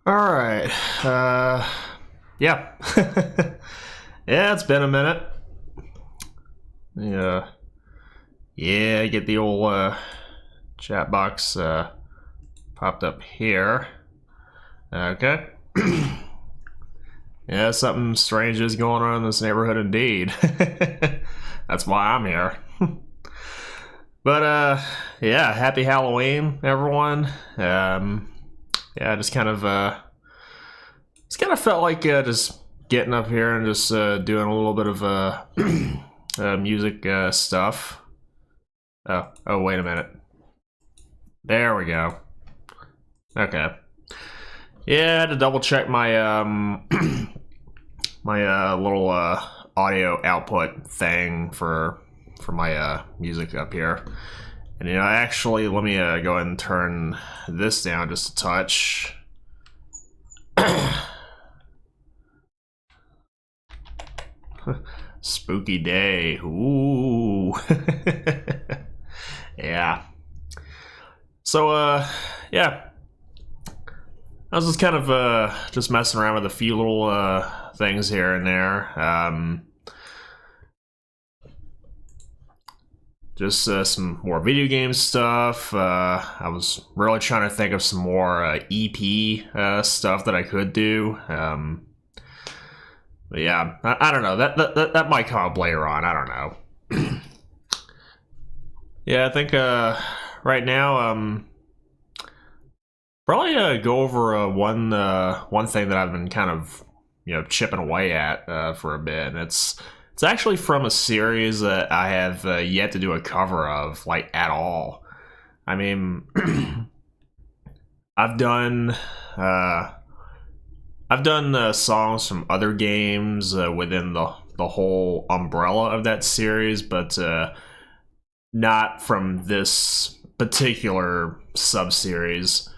All right. Yeah. Yeah, it's been a minute. Yeah. Yeah, get the old chat box popped up here. Okay. Yeah, something strange is going on in this neighborhood indeed. That's why I'm here. But yeah, happy Halloween, everyone. Yeah, just kind of felt like just getting up here and just doing a little bit of music stuff. Oh, wait a minute. There we go. Okay. Yeah, I had to double check my my little audio output thing for my music up here. And actually, let me go ahead and turn this down just a touch. Spooky day. Ooh. Yeah. So yeah. I was just kind of just messing around with a few little things here and there. Just some more video game stuff. I was really trying to think of some more EP stuff that I could do. But yeah, I don't know. That might come up later on. I don't know. Yeah, I think right now probably go over one thing that I've been kind of chipping away at for a bit. And it's actually from a series that I have yet to do a cover of, like, at all. I mean, I've done songs from other games within the whole umbrella of that series, but not from this particular sub-series.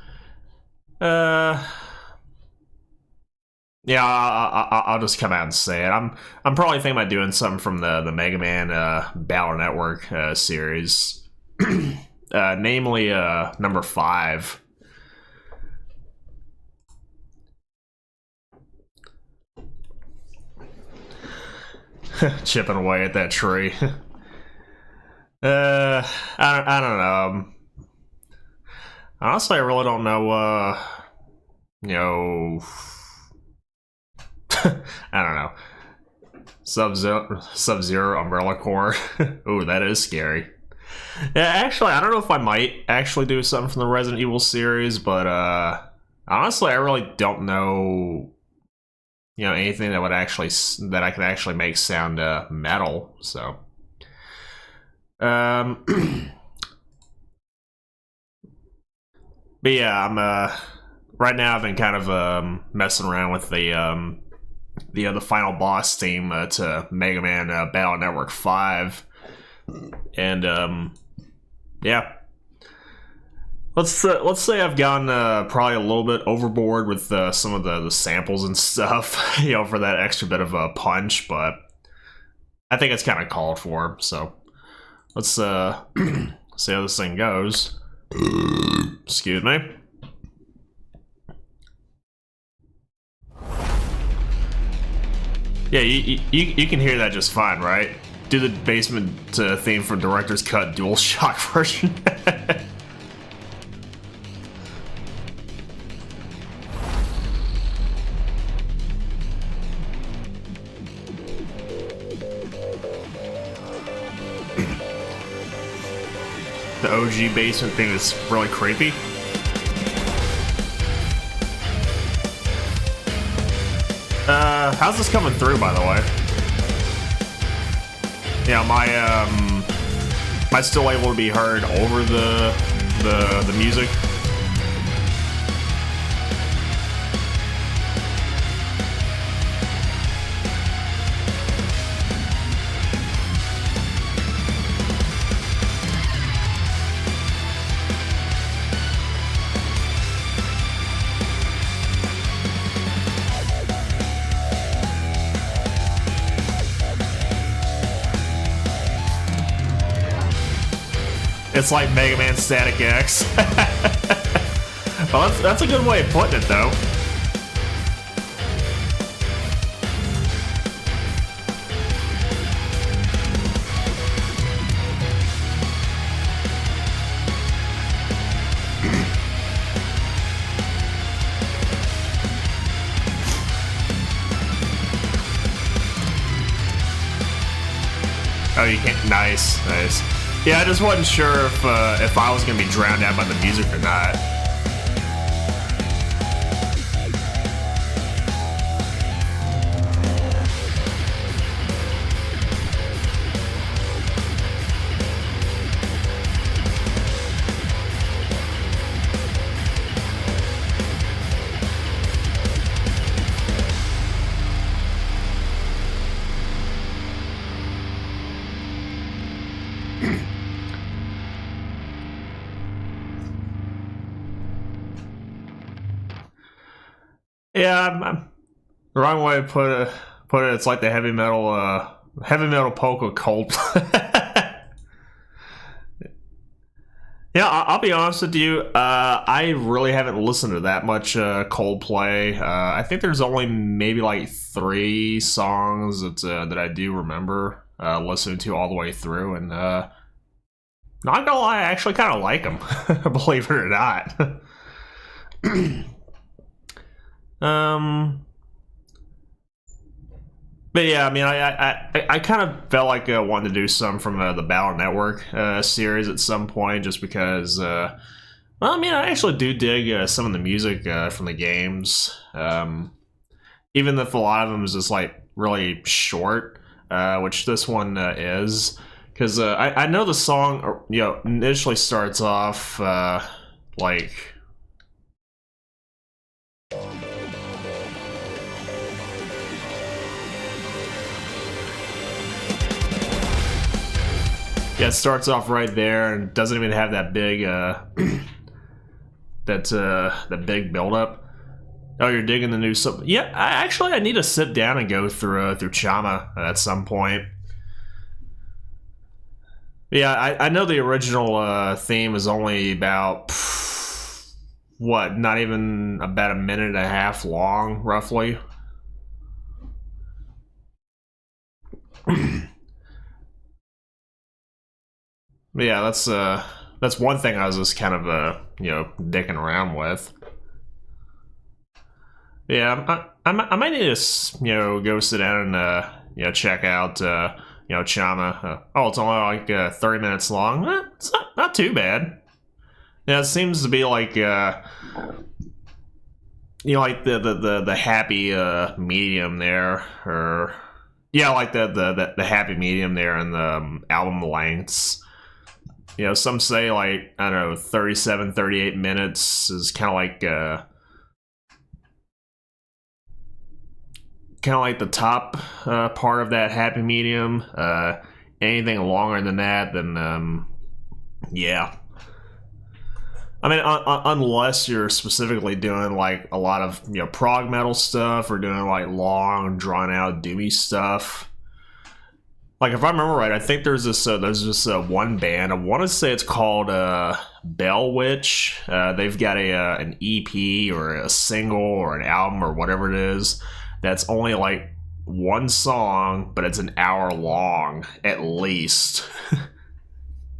Yeah, I'll just come out and say it. I'm probably thinking about doing something from the Mega Man Battle Network series, namely number 5. Chipping away at that tree. I don't know. Honestly, I really don't know. I don't know. Sub-Zero Umbrella Corps. Ooh, that is scary. Yeah, actually, I don't know if I might actually do something from the Resident Evil series, but honestly, I really don't know. Anything that I could actually make sound metal. So, but yeah, I'm right now. I've been kind of messing around with the final boss theme to Mega Man Battle Network 5, and yeah, let's say I've gone probably a little bit overboard with some of the samples and stuff, for that extra bit of a punch, but I think it's kind of called for. So let's see how this thing goes. Excuse me. Yeah, you can hear that just fine, right? Do the basement theme from Director's Cut DualShock version. The OG basement thing is really creepy. How's this coming through, by the way? Yeah, am I still able to be heard over the music? It's like Mega Man Static X. Well, that's a good way of putting it, though. Oh, you can't. Nice, nice. Yeah, I just wasn't sure if I was gonna be drowned out by the music or not. Yeah, the wrong way to put it. It's like the heavy metal polka cult. Yeah, I'll be honest with you. I really haven't listened to that much Coldplay. I think there's only maybe like 3 songs that I do remember listening to all the way through, and not gonna lie, I actually kind of like them, believe it or not. um, but yeah, I mean, I kind of felt like I wanted to do some from the Battle Network series at some point, just because. Well, I mean, I actually do dig some of the music from the games, even if a lot of them is just like really short, which this one is. Because I know the song, initially starts off like. Yeah, it starts off right there and doesn't even have that big that big buildup. Oh, you're digging the new sub? Yeah, I need to sit down and go through Chama at some point. Yeah, I know the original theme is only about what, not even about a minute and a half long, roughly. Yeah, that's one thing I was just kind of dicking around with. Yeah, I might need to go sit down and check out Chama. Oh, it's only like 30 minutes long. It's not too bad. Yeah, it seems to be like like the happy medium there, or yeah, like the happy medium there in the album lengths. Some say like, I don't know, 37, 38 minutes is kind of like the top part of that happy medium. Anything longer than that, then yeah. I mean, unless you're specifically doing like a lot of prog metal stuff, or doing like long, drawn out, doomy stuff. Like, if I remember right, I think there's this one band. I want to say it's called Bell Witch. They've got an EP or a single or an album or whatever it is that's only like one song, but it's an hour long at least.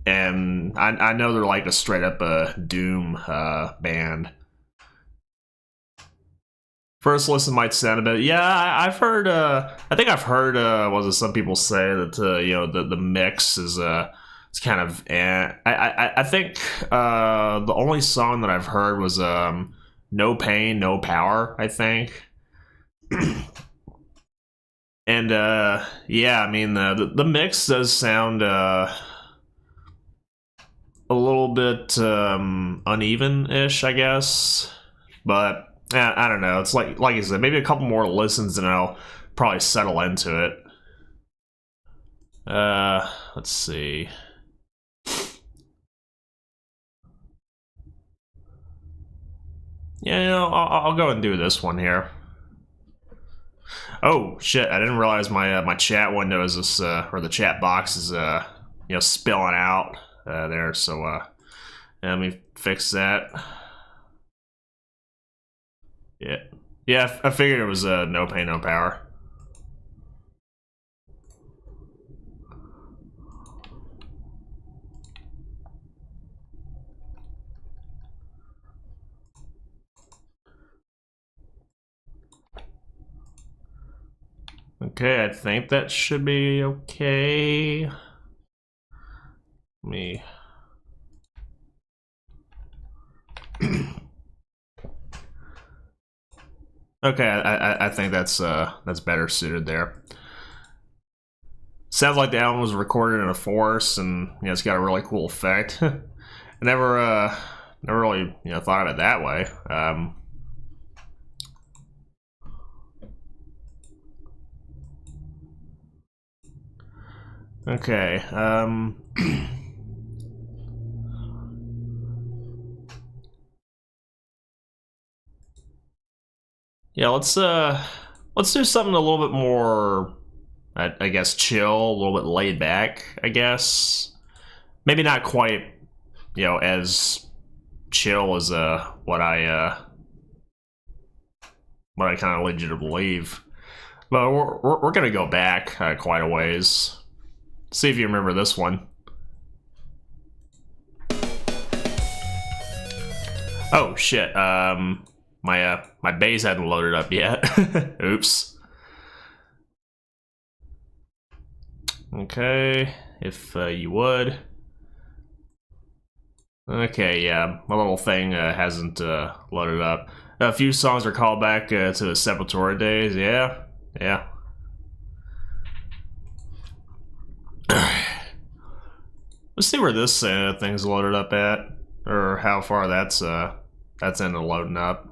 And I know they're like a straight up doom band. First listen might sound a bit. Yeah, I've heard. I think I've heard. Was it some people say that the mix is it's kind of. I think the only song that I've heard was "No Pain, No Power." I think. And yeah, I mean the mix does sound a little bit uneven-ish, I guess, but. I don't know. It's like I said, maybe a couple more listens and I'll probably settle into it. Let's see. Yeah, I'll go and do this one here. Oh shit! I didn't realize my chat window is this or the chat box is spilling out there. So let me fix that. Yeah, I figured it was no pain, no power. Okay, I think that should be okay. Me. Okay, I think that's better suited there. Sounds like the album was recorded in a forest, and it's got a really cool effect. I never really thought of it that way. Okay. Yeah, let's do something a little bit more, I guess, chill, a little bit laid back, I guess. Maybe not quite, as chill as what I kind of led you to believe. But we're gonna go back quite a ways. See if you remember this one. Oh shit! My bass hadn't loaded up yet. Oops. Okay, if you would. Okay, yeah, my little thing hasn't loaded up. A few songs are called back to the Sepultura days. Yeah, yeah. Let's see where this thing's loaded up at, or how far that's into loading up.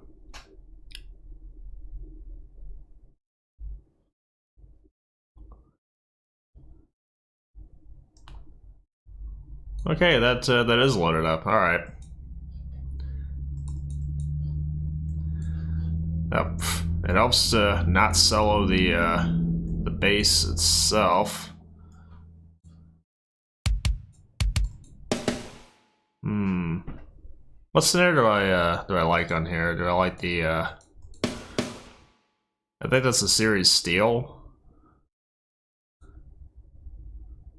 Okay, that is loaded up. All right. It helps to not solo the bass itself. What snare do I like on here? Do I like the I think that's the Series Steel.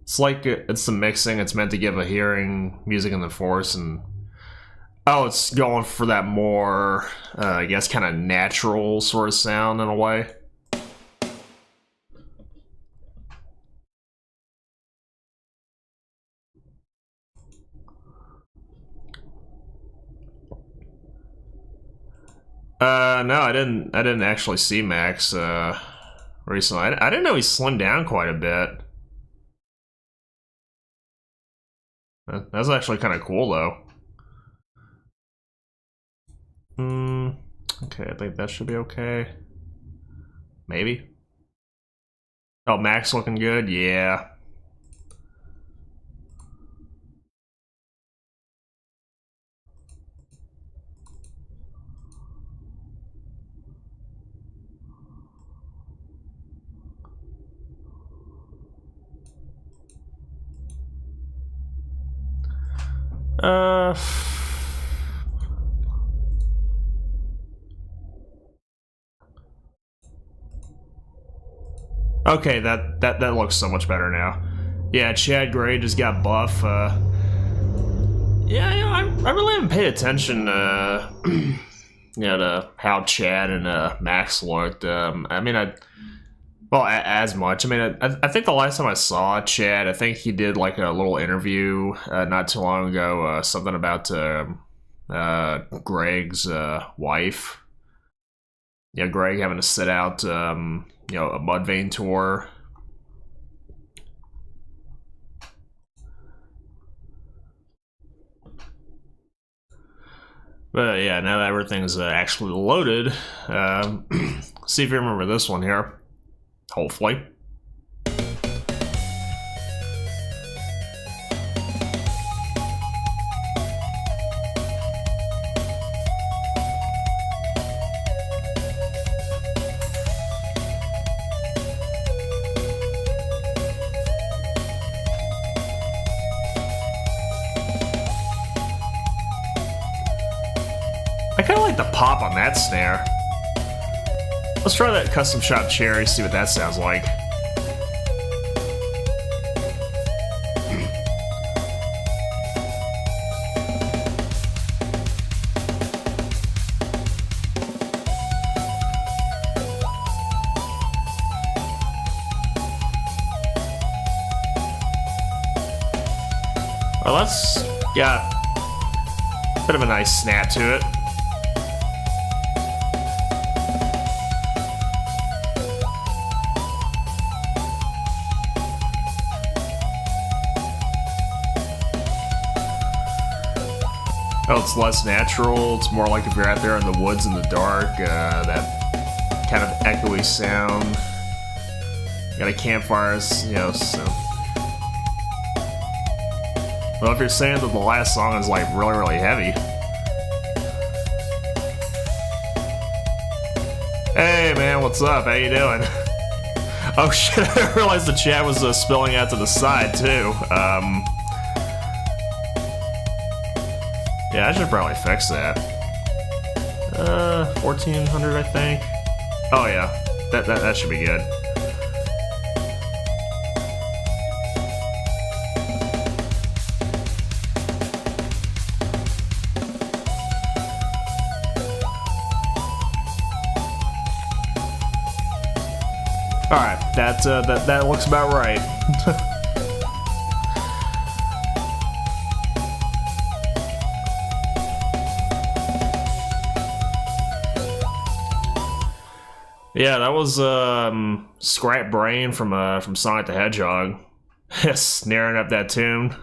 It's like it's the mixing. It's meant to give a hearing music in the force, and it's going for that more, I guess, kind of natural sort of sound in a way. No, I didn't actually see Max recently. I didn't know he slimmed down quite a bit. That's actually kind of cool, though. Okay, I think that should be okay. Maybe. Oh, Max looking good? Yeah. Okay, that looks so much better now. Yeah, Chad Gray just got buff. Yeah, I really haven't paid attention, to how Chad and Max looked. I mean, as much. I mean, I think the last time I saw Chad, I think he did like a little interview not too long ago, something about Greg's wife. Yeah, Greg having to sit out, a Mudvayne tour. But yeah, now that everything's actually loaded, see if you remember this one here. Hopefully. I kind of like the pop on that snare. Let's try that custom shop cherry, see what that sounds like. Well, that's got a bit of a nice snap to it. Oh, it's less natural. It's more like if you're out there in the woods in the dark, that kind of echoey sound. Got a campfire, you know, so. Well, if you're saying that the last song is like really, really heavy. Hey man, what's up? How you doing? Oh shit, I realized the chat was spilling out to the side too. Yeah, I should probably fix that. 1400, I think. Oh yeah, that should be good. All right, that looks about right. Yeah, that was Scrap Brain from Sonic the Hedgehog, snaring up that tune.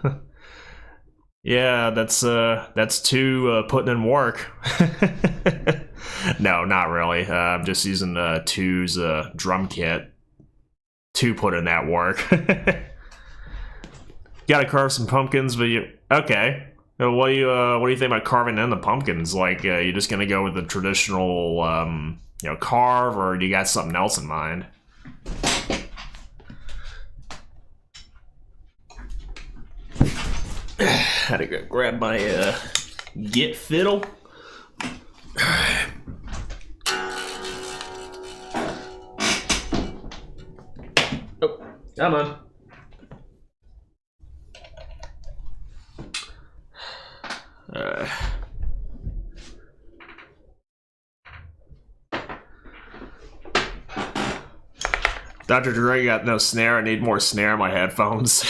Yeah, that's two putting in work. No, not really. I'm just using two's drum kit to put in that work. Gotta carve some pumpkins, but okay. What do you think about carving in the pumpkins? Like, you just gonna go with the traditional carve, or do you got something else in mind? Had to go grab my Git fiddle. Oh, come on. Dr. Dre got no snare. I need more snare in my headphones.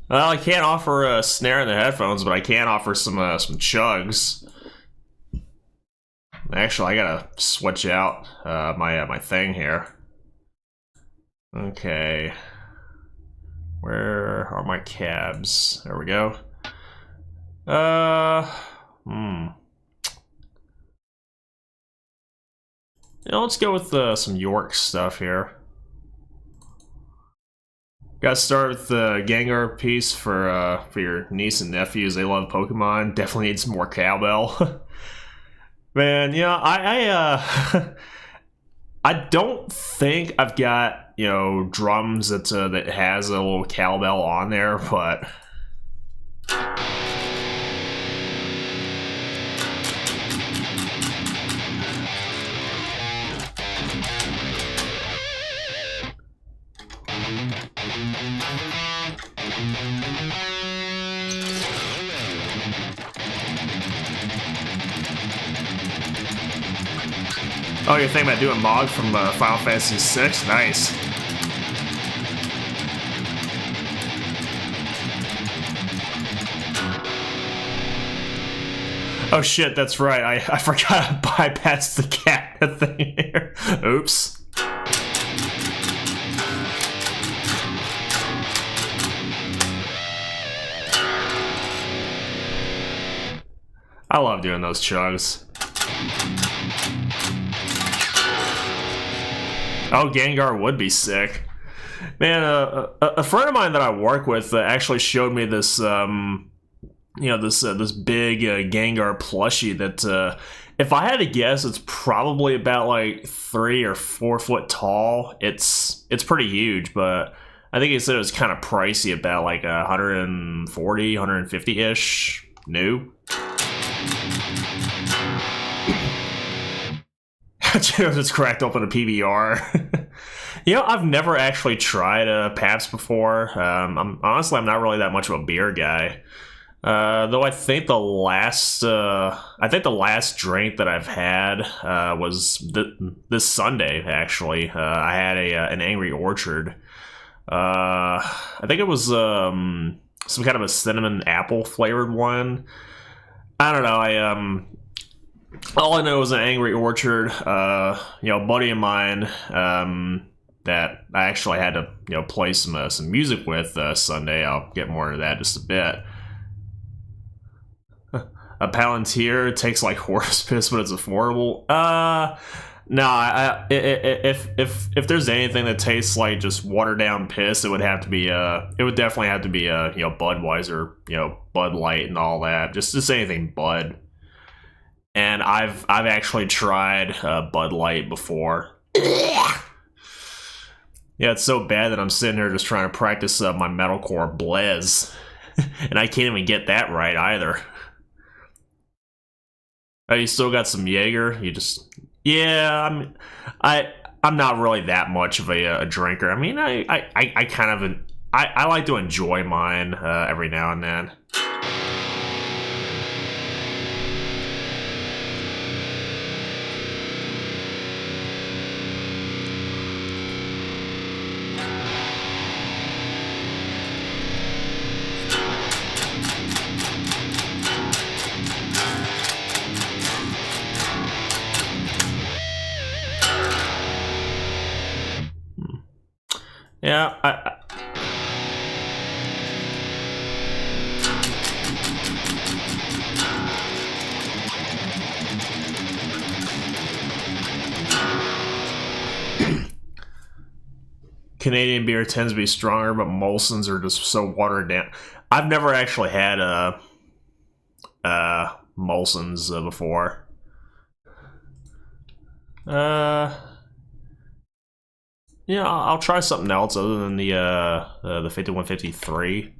Well, I can't offer a snare in the headphones, but I can offer some chugs. Actually, I gotta switch out my thing here. Okay, where are my cabs? There we go. Let's go with some York stuff here. Gotta start with the Gengar piece for your niece and nephews. They love Pokemon. Definitely need some more cowbell. Man, I don't think I've got drums that has a little cowbell on there, but. Oh, you're thinking about doing Mog from Final Fantasy VI? Nice. Oh shit, that's right. I forgot to bypass the cat thing here. Oops. I love doing those chugs. Oh, Gengar would be sick. Man, a friend of mine that I work with actually showed me this, this big Gengar plushie that, if I had to guess, it's probably about like 3 or 4 foot tall. It's pretty huge, but I think he said it was kind of pricey, about like 140, 150-ish new. Just cracked open a PBR. I've never actually tried Pabst before. I'm not really that much of a beer guy. Though I think the last drink that I've had was this Sunday. Actually, I had an Angry Orchard. I think it was some kind of a cinnamon apple flavored one. I don't know. All I know is an Angry Orchard. A buddy of mine that I actually had to play some music with Sunday. I'll get more into that in just a bit. A Palantir takes like horse piss, but it's affordable. No, if there's anything that tastes like just watered down piss, it would definitely have to be Budweiser, Bud Light and all that. Just anything Bud. And I've actually tried Bud Light before. Yeah, it's so bad that I'm sitting here just trying to practice my metalcore blez, and I can't even get that right either. Oh, you still got some Jaeger? Yeah. I'm not really that much of a drinker. I mean, I kind of I like to enjoy mine every now and then. Yeah, Canadian beer tends to be stronger, but Molson's are just so watered down. I've never actually had Molson's before. Yeah, I'll try something else other than the 5153.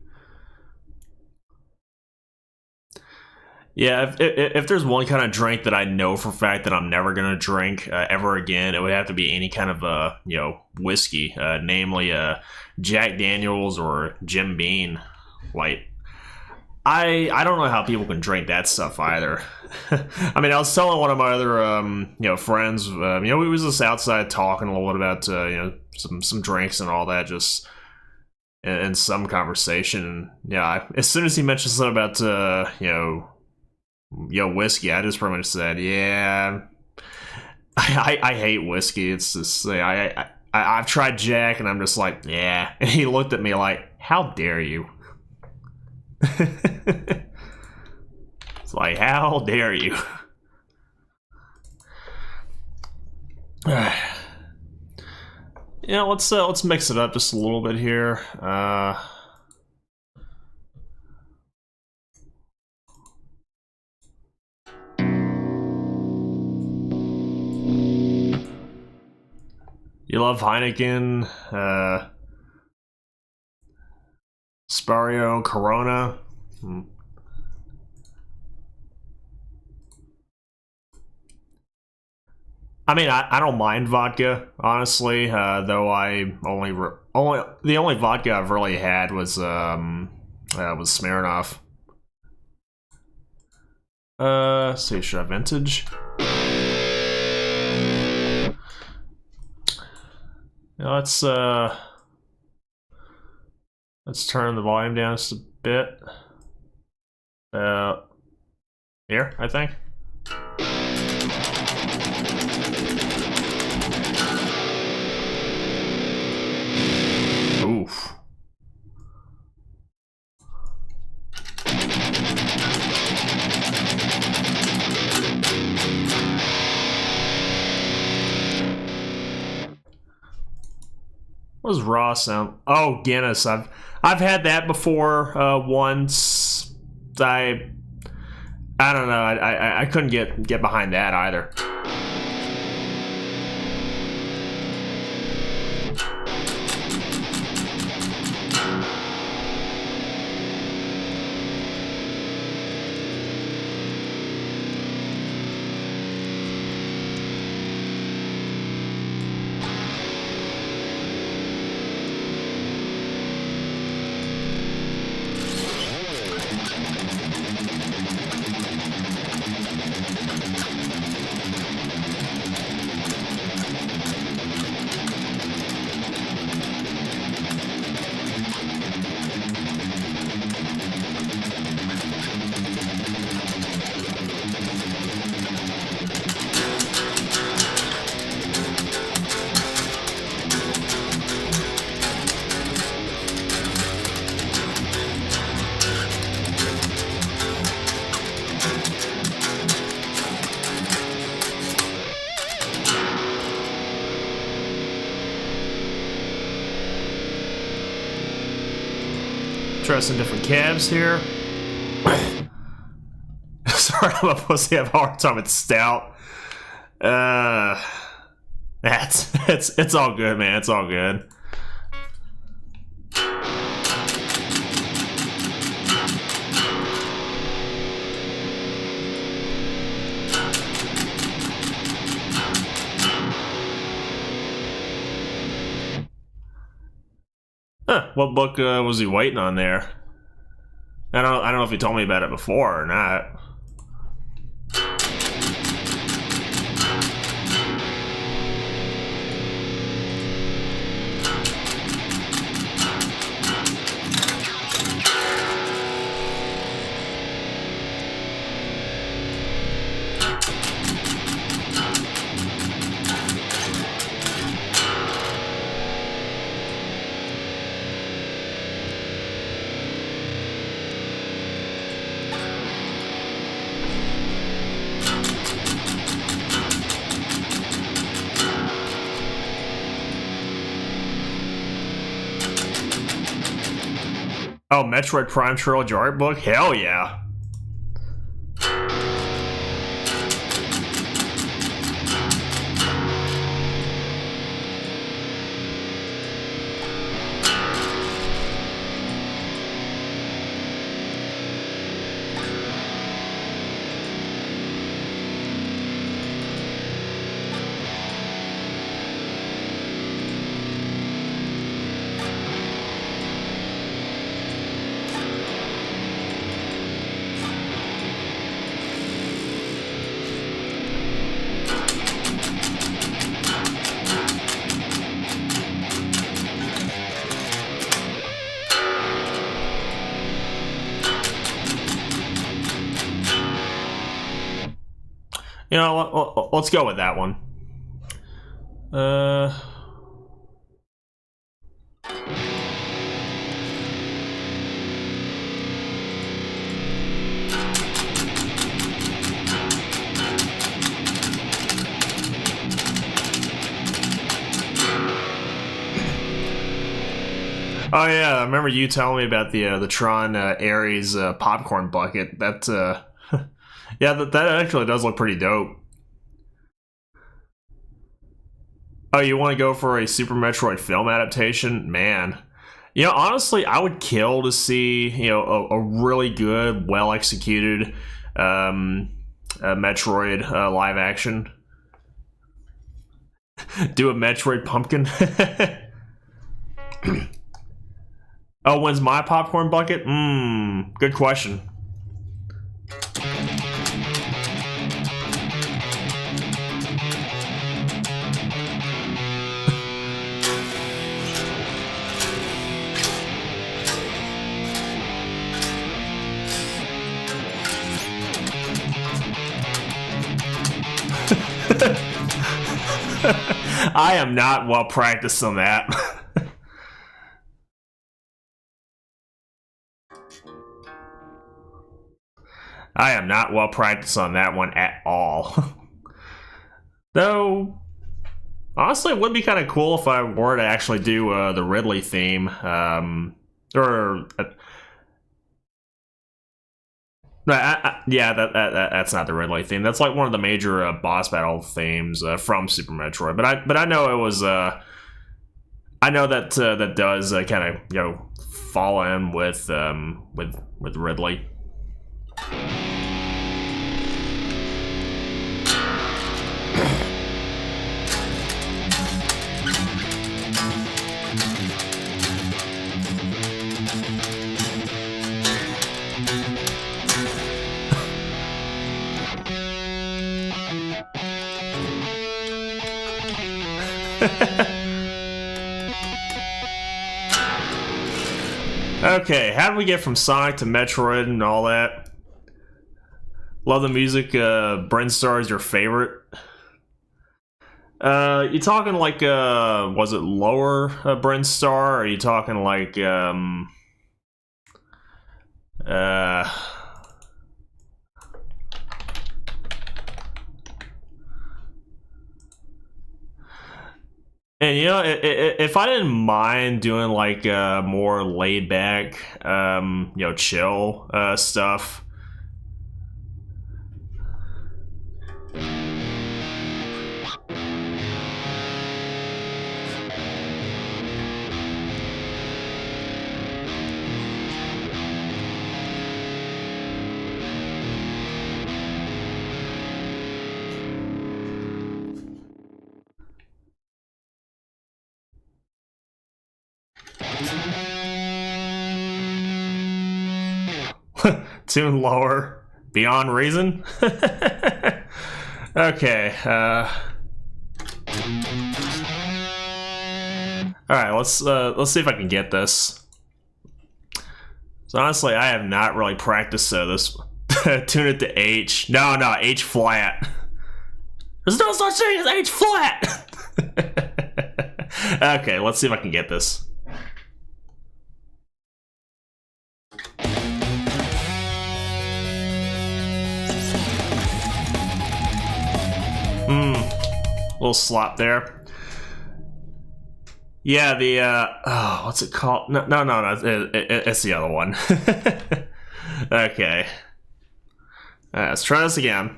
Yeah, if there's one kind of drink that I know for a fact that I'm never gonna drink ever again, it would have to be any kind of whiskey, namely Jack Daniels or Jim Beam. Like, I don't know how people can drink that stuff either. I mean, I was telling one of my other friends, we was just outside talking a little bit about some drinks and all that, just in some conversation. And yeah, as soon as he mentioned something about whiskey, I just pretty much said, yeah, I hate whiskey. It's just I've tried Jack, and I'm just like, yeah. And he looked at me like, how dare you? It's like, how dare you? Let's mix it up just a little bit here. You love Heineken, Spario, Corona. I mean, I don't mind vodka, honestly. Though I the only vodka I've really had was Smirnoff. Let's see, should I have vintage? Let's turn the volume down just a bit. Here, I think. Oof. What was raw sound? Oh, Guinness. I've had that before once. I don't know. I couldn't get behind that either. Try some different cabs here. Sorry, I'm a pussy. I have a hard time with stout. It's all good, man. It's all good. Huh, what book was he waiting on there? I don't know if he told me about it before or not. Oh, Metroid Prime Trilogy art book? Hell yeah. You know, let's go with that one. Oh yeah, I remember you telling me about the Tron Ares popcorn bucket. That yeah, that actually does look pretty dope. Oh, you want to go for a Super Metroid film adaptation? Man. You know, honestly, I would kill to see, you know, a really good, well-executed Metroid live action. Do a Metroid Pumpkin. Oh, when's my popcorn bucket? Good question. I am not well practiced on that. I am not well practiced on that one at all. Though, honestly, it would be kind of cool if I were to actually do the Ridley theme. Yeah, that's not the Ridley theme. That's like one of the major boss battle themes from Super Metroid. But I know it was. I know that that does kind of fall in with Ridley. Okay, how do we get from Sonic to Metroid and all that? Love the music. Brinstar is your favorite. You talking like was it lower Brinstar? Or are you talking like And you know, if I didn't mind doing like more laid back, you know, chill stuff. Tune lower, beyond reason. Okay. All right. Let's see if I can get this. So honestly, I have not really practiced this. Tune it to H. No, H flat. There's no such thing as H flat. Okay, let's see if I can get this. Little slop there. Yeah, the oh, what's it called? No, it's the other one. Okay. Let's try this again.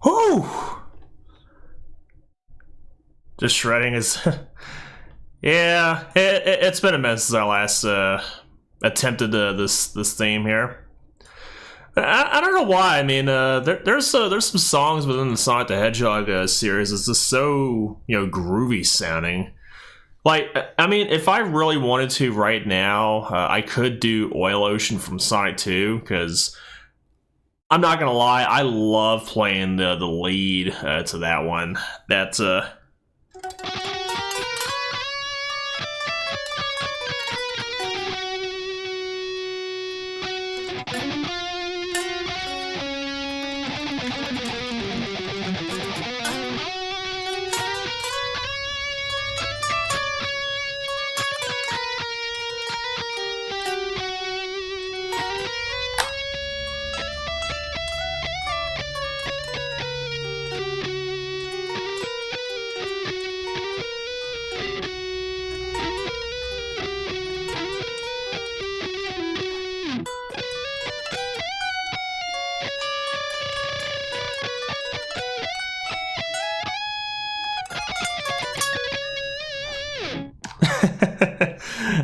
Whew! Just shredding is... Yeah, it's been a minute since I last attempted this theme here. I don't know why. I mean, there's some songs within the Sonic the Hedgehog series that's just so, you know, groovy sounding. Like, I mean, if I really wanted to right now, I could do Oil Ocean from Sonic 2, because I'm not gonna lie, I love playing the lead to that one. That's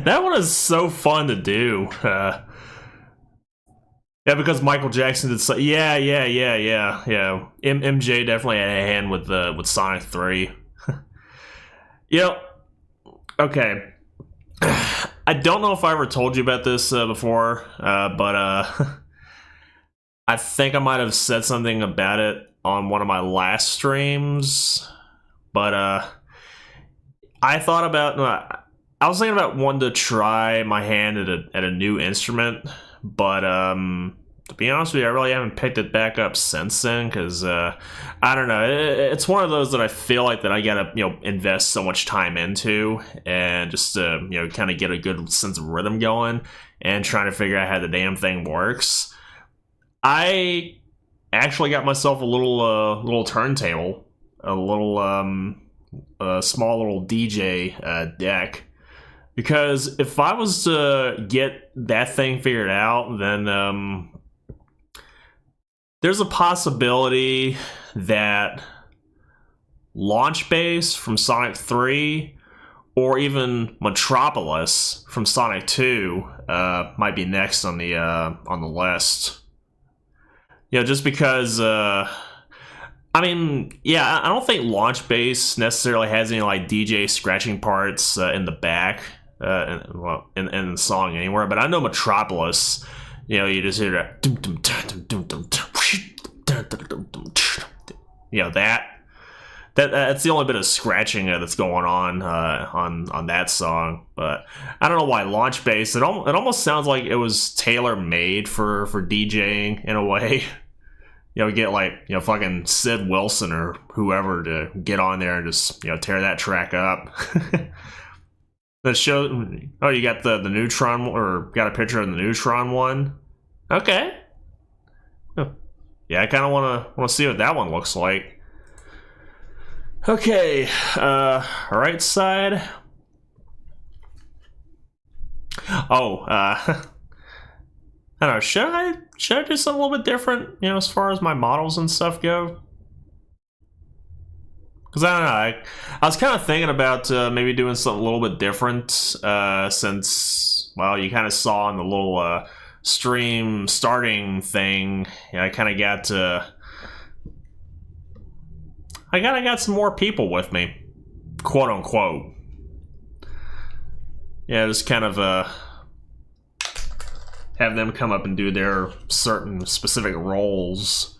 That one is so fun to do. Yeah, because Michael Jackson did so. Yeah. MJ definitely had a hand with Sonic 3. You know, okay. I don't know if I ever told you about this before, but I think I might have said something about it on one of my last streams. But I thought about. I was thinking about wanting to try my hand at a new instrument, but to be honest with you, I really haven't picked it back up since then, because I don't know. It's one of those that I feel like that I gotta invest so much time into, and just to kind of get a good sense of rhythm going, and trying to figure out how the damn thing works. I actually got myself a little turntable, a little a small little DJ deck. Because if I was to get that thing figured out, then there's a possibility that Launch Base from Sonic 3 or even Metropolis from Sonic 2 might be next on the list. Just because I don't think Launch Base necessarily has any like DJ scratching parts in the back. In the song anywhere, but I know Metropolis, you just hear that, that's the only bit of scratching that's going on that song. But I don't know why Launch Base. It almost sounds like it was tailor made for DJing in a way. Get like fucking Sid Wilson or whoever to get on there and just tear that track up. The show. Oh, you got the Neutron, or got a picture of the Neutron one? Okay. Oh. Yeah, I kind of want to see what that one looks like. Okay, right side. Oh, I don't know. Should I do something a little bit different? As far as my models and stuff go. Because I don't know, I was kind of thinking about maybe doing something a little bit different since, well, you kind of saw in the little stream starting thing, I kind of got I got some more people with me, quote unquote. Yeah, just kind of have them come up and do their certain specific roles.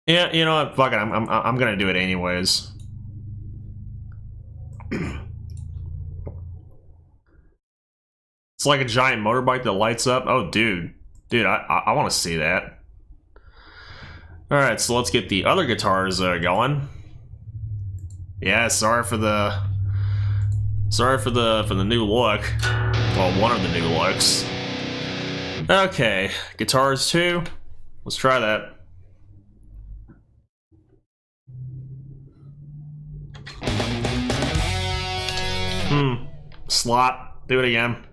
Yeah, you know what? Fuck it. I'm gonna do it anyways. It's like a giant motorbike that lights up. Oh, dude, I want to see that. All right, so let's get the other guitars going. Yeah, sorry for the new look. Well, one of the new looks. Okay, guitars 2. Let's try that. Slot. Do it again.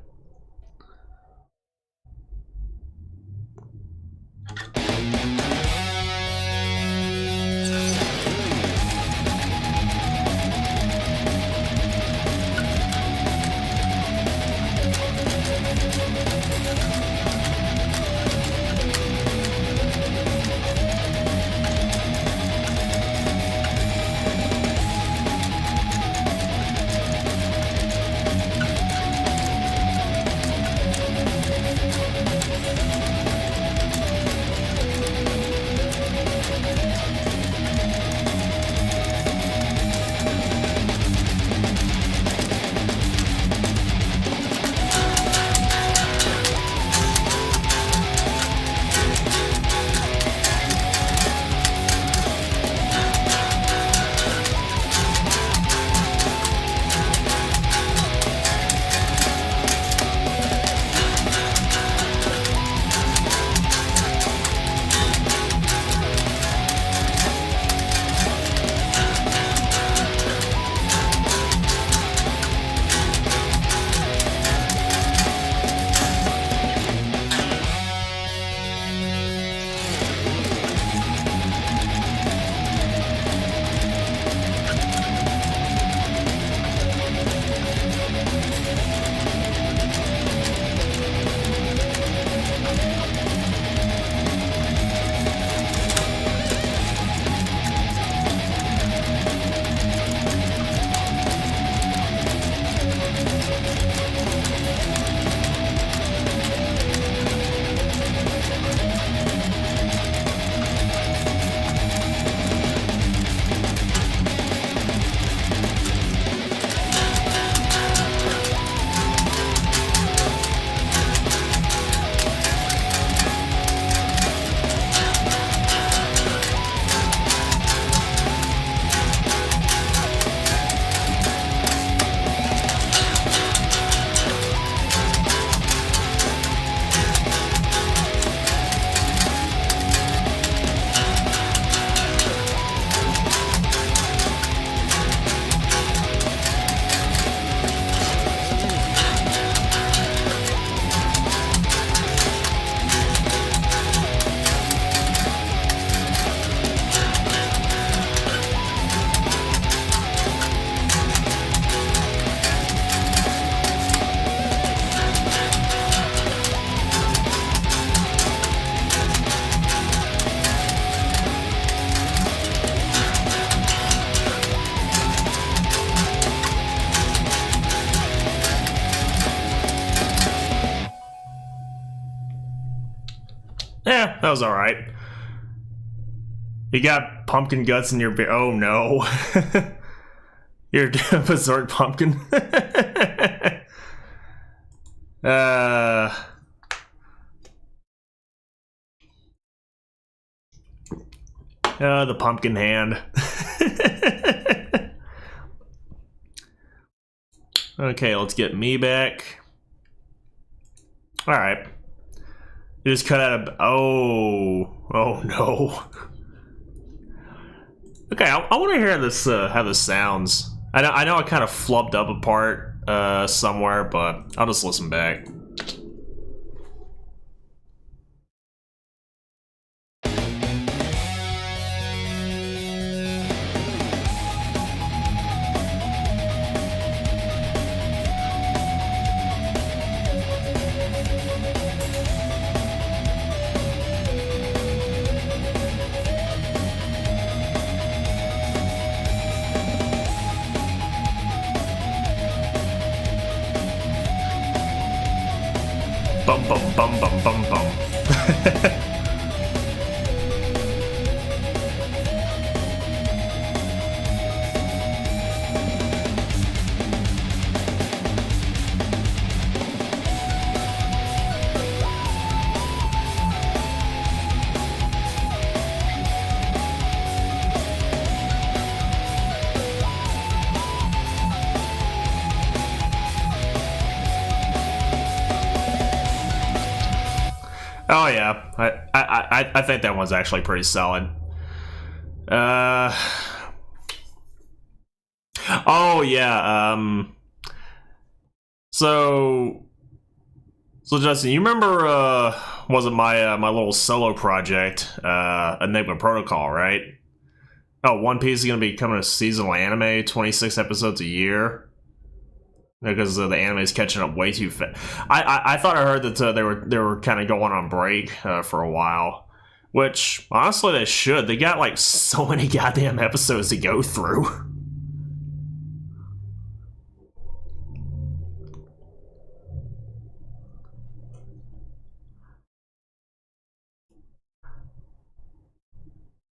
Yeah, that was alright. You got pumpkin guts in your beer. Oh no. You're a berserk pumpkin. The pumpkin hand. Okay, let's get me back. Alright. You just cut out a... Oh no. Okay, I want to hear this, how this sounds. I know I kind of flubbed up a part somewhere, but I'll just listen back. Bum bum bum bum bum bum. Oh yeah, I think that one's actually pretty solid. Oh yeah. So Justin, you remember? Was it my little solo project, Enigma Protocol, right? Oh, One Piece is gonna be coming a seasonal anime, 26 episodes a year. Because the anime is catching up way too fast. I thought I heard that they were kind of going on break for a while, which honestly they should. They got like so many goddamn episodes to go through.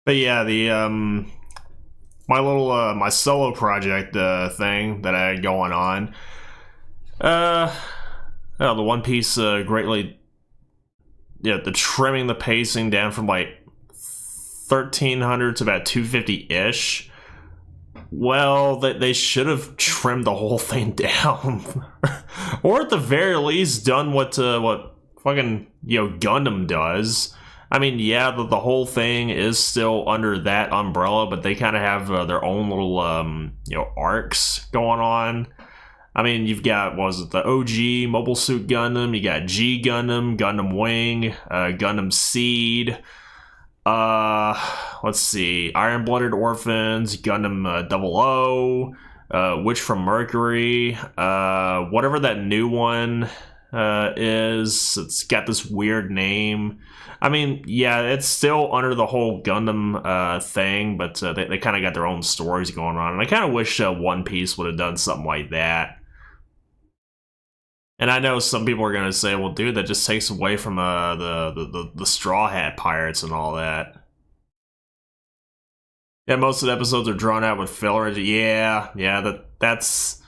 But yeah, the my little my solo project thing that I had going on. The One Piece greatly, yeah, the trimming the pacing down from like 1300 to about 250-ish. Well, they should have trimmed the whole thing down, or at the very least done what fucking Gundam does. I mean, yeah, the whole thing is still under that umbrella, but they kind of have their own little arcs going on. I mean, you've got, what was it, the OG Mobile Suit Gundam, you got G Gundam, Gundam Wing, Gundam Seed, let's see, Iron Blooded Orphans, Gundam 00, Witch from Mercury, whatever that new one is, it's got this weird name. I mean, yeah, it's still under the whole Gundam thing, but they kind of got their own stories going on, and I kind of wish One Piece would have done something like that. And I know some people are gonna say, "Well, dude, that just takes away from the Straw Hat Pirates and all that." Yeah, most of the episodes are drawn out with filler. Yeah, that's.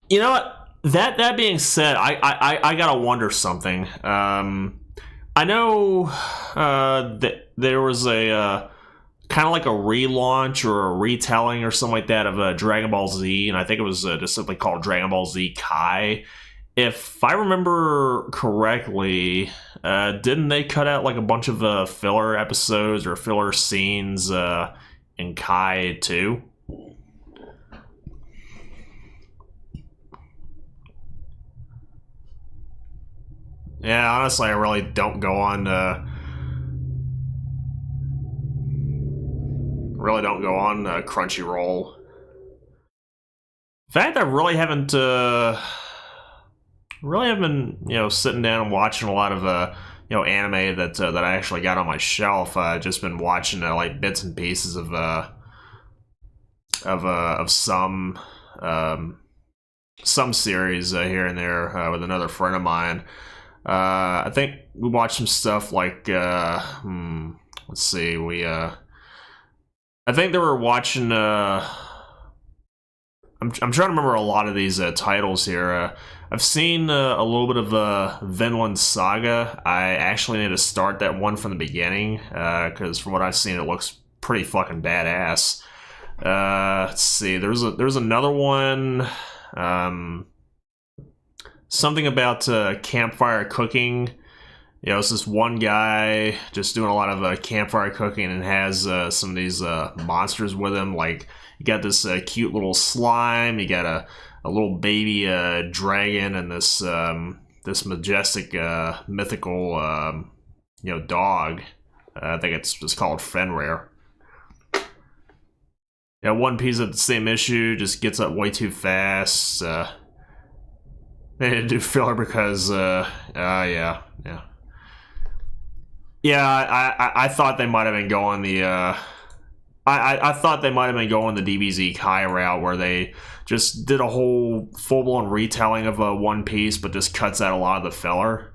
You know what? That being said, I gotta wonder something. I know that there was a kind of like a relaunch or a retelling or something like that of Dragon Ball Z, and I think it was just simply called Dragon Ball Z Kai. If I remember correctly, didn't they cut out like a bunch of filler episodes or filler scenes in Kai too? Yeah, honestly, I really don't go on. Really don't go on Crunchyroll. In fact, I really haven't been sitting down and watching a lot of anime that I actually got on my shelf. I've just been watching like bits and pieces of some series here and there with another friend of mine. I think we watched some stuff like let's see, I think they were watching I'm trying to remember a lot of these titles here. I've seen a little bit of Vinland Saga. I actually need to start that one from the beginning because from what I've seen, it looks pretty fucking badass. Let's see. There's another one. Something about campfire cooking. You know, it's this one guy just doing a lot of campfire cooking and has some of these monsters with him. Like, you got this cute little slime, you got a little baby dragon, and this this majestic mythical dog. I think it's just called Fenrir. Yeah, One Piece at the same issue just gets up way too fast. They didn't do filler because yeah. Yeah, I thought they might have been going the I thought they might have been going the DBZ Kai route where they just did a whole full-blown retelling of One Piece, but just cuts out a lot of the filler.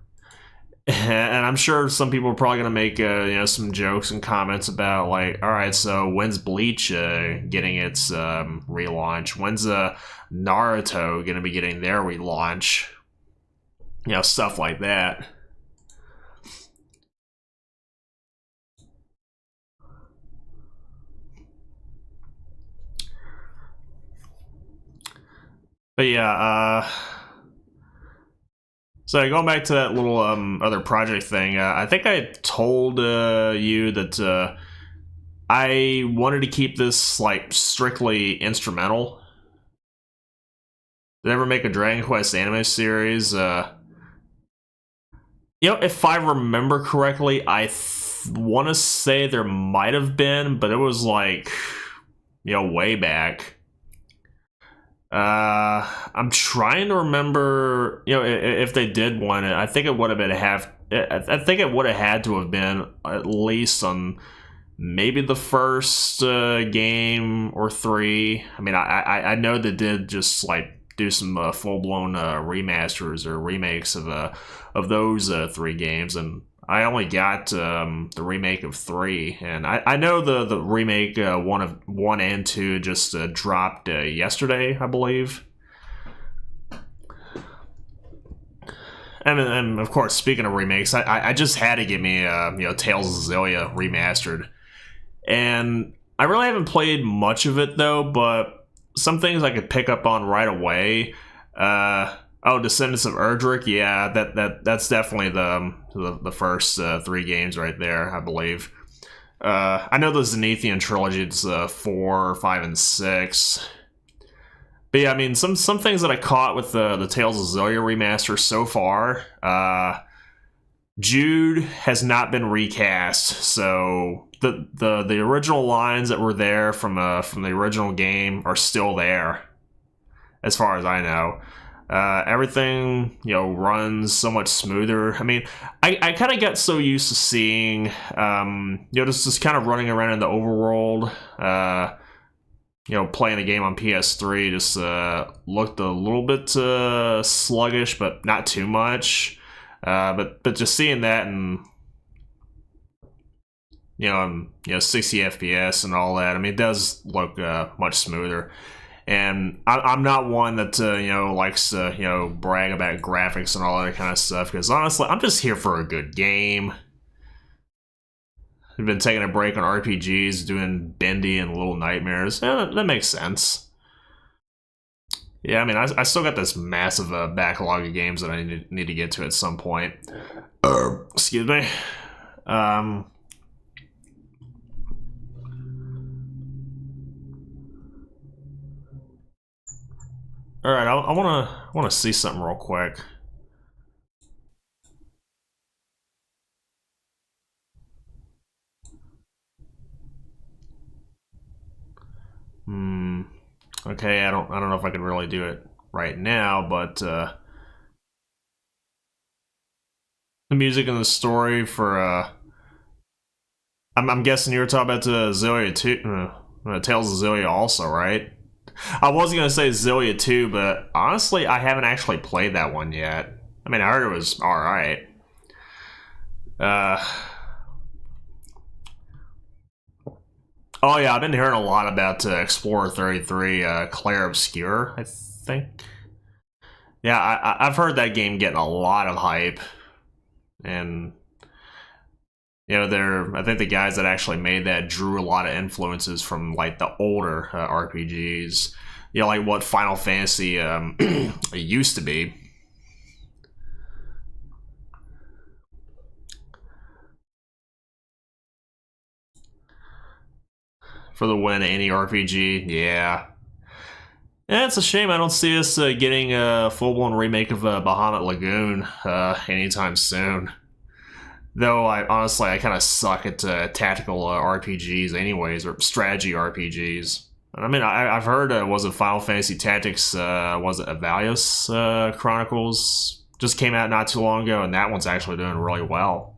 And I'm sure some people are probably gonna make some jokes and comments about like, all right, so when's Bleach getting its relaunch? When's Naruto gonna be getting their relaunch? You know, stuff like that. But yeah, so going back to that little other project thing, I think I told you that I wanted to keep this like strictly instrumental. Did I ever make a Dragon Quest anime series? If I remember correctly, I want to say there might have been, but it was like, way back. I'm trying to remember, if they did one. I think it would have been I think it would have had to have been at least on maybe the first game or 3. I mean, I know they did just like do some full blown remasters or remakes of those 3 games, and I only got the remake of 3, and I know the remake 1 and 2 just dropped yesterday, I believe. And of course, speaking of remakes, I just had to get me Tales of Xillia remastered, and I really haven't played much of it though, but some things I could pick up on right away. Descendants of Erdrick, yeah, that's definitely the first 3 games right there, I believe. I know the Zenithian trilogy, it's 4, 5, and 6. But yeah, I mean, some things that I caught with the Tales of Xillia remaster so far. Jude has not been recast, so the original lines that were there from the original game are still there, as far as I know. Everything runs so much smoother. I mean, I kind of got so used to seeing just kind of running around in the overworld, playing the game on PS3 just looked a little bit sluggish, but not too much. But just seeing that and 60 FPS and all that, I mean, it does look much smoother. And I'm not one that likes to brag about graphics and all that kind of stuff, because honestly, I'm just here for a good game. I've been taking a break on RPGs, doing Bendy and Little Nightmares. Yeah, that makes sense. Yeah, I mean, I still got this massive backlog of games that I need to get to at some point. Excuse me. All right, I want to see something real quick. Okay, I don't know if I can really do it right now, but the music and the story for I'm guessing you were talking about Xillia 2, Tales of Xillia also, right? I was gonna say Xillia 2, but honestly, I haven't actually played that one yet. I mean, I heard it was all right. Oh yeah, I've been hearing a lot about Explorer 33, Clair Obscur, I think. Yeah, I've heard that game getting a lot of hype, and you know, I think the guys that actually made that drew a lot of influences from like the older RPGs. You know, like what Final Fantasy used to be. For the win, any RPG, yeah. Yeah, it's a shame I don't see us getting a full-blown remake of Bahamut Lagoon anytime soon. Though I kind of suck at tactical RPGs, anyways, or strategy RPGs. I mean, I've heard was it Final Fantasy Tactics? Was it Avalius Chronicles? Just came out not too long ago, and that one's actually doing really well.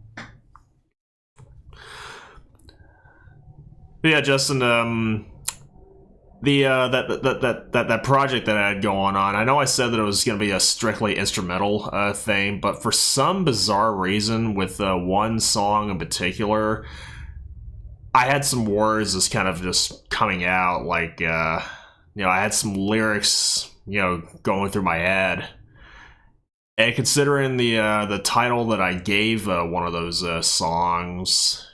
But yeah, Justin, that project that I had going on, I know I said that it was going to be a strictly instrumental thing, but for some bizarre reason, with one song in particular, I had some words just kind of just coming out, like you know, I had some lyrics, you know, going through my head. And considering the title that I gave one of those songs,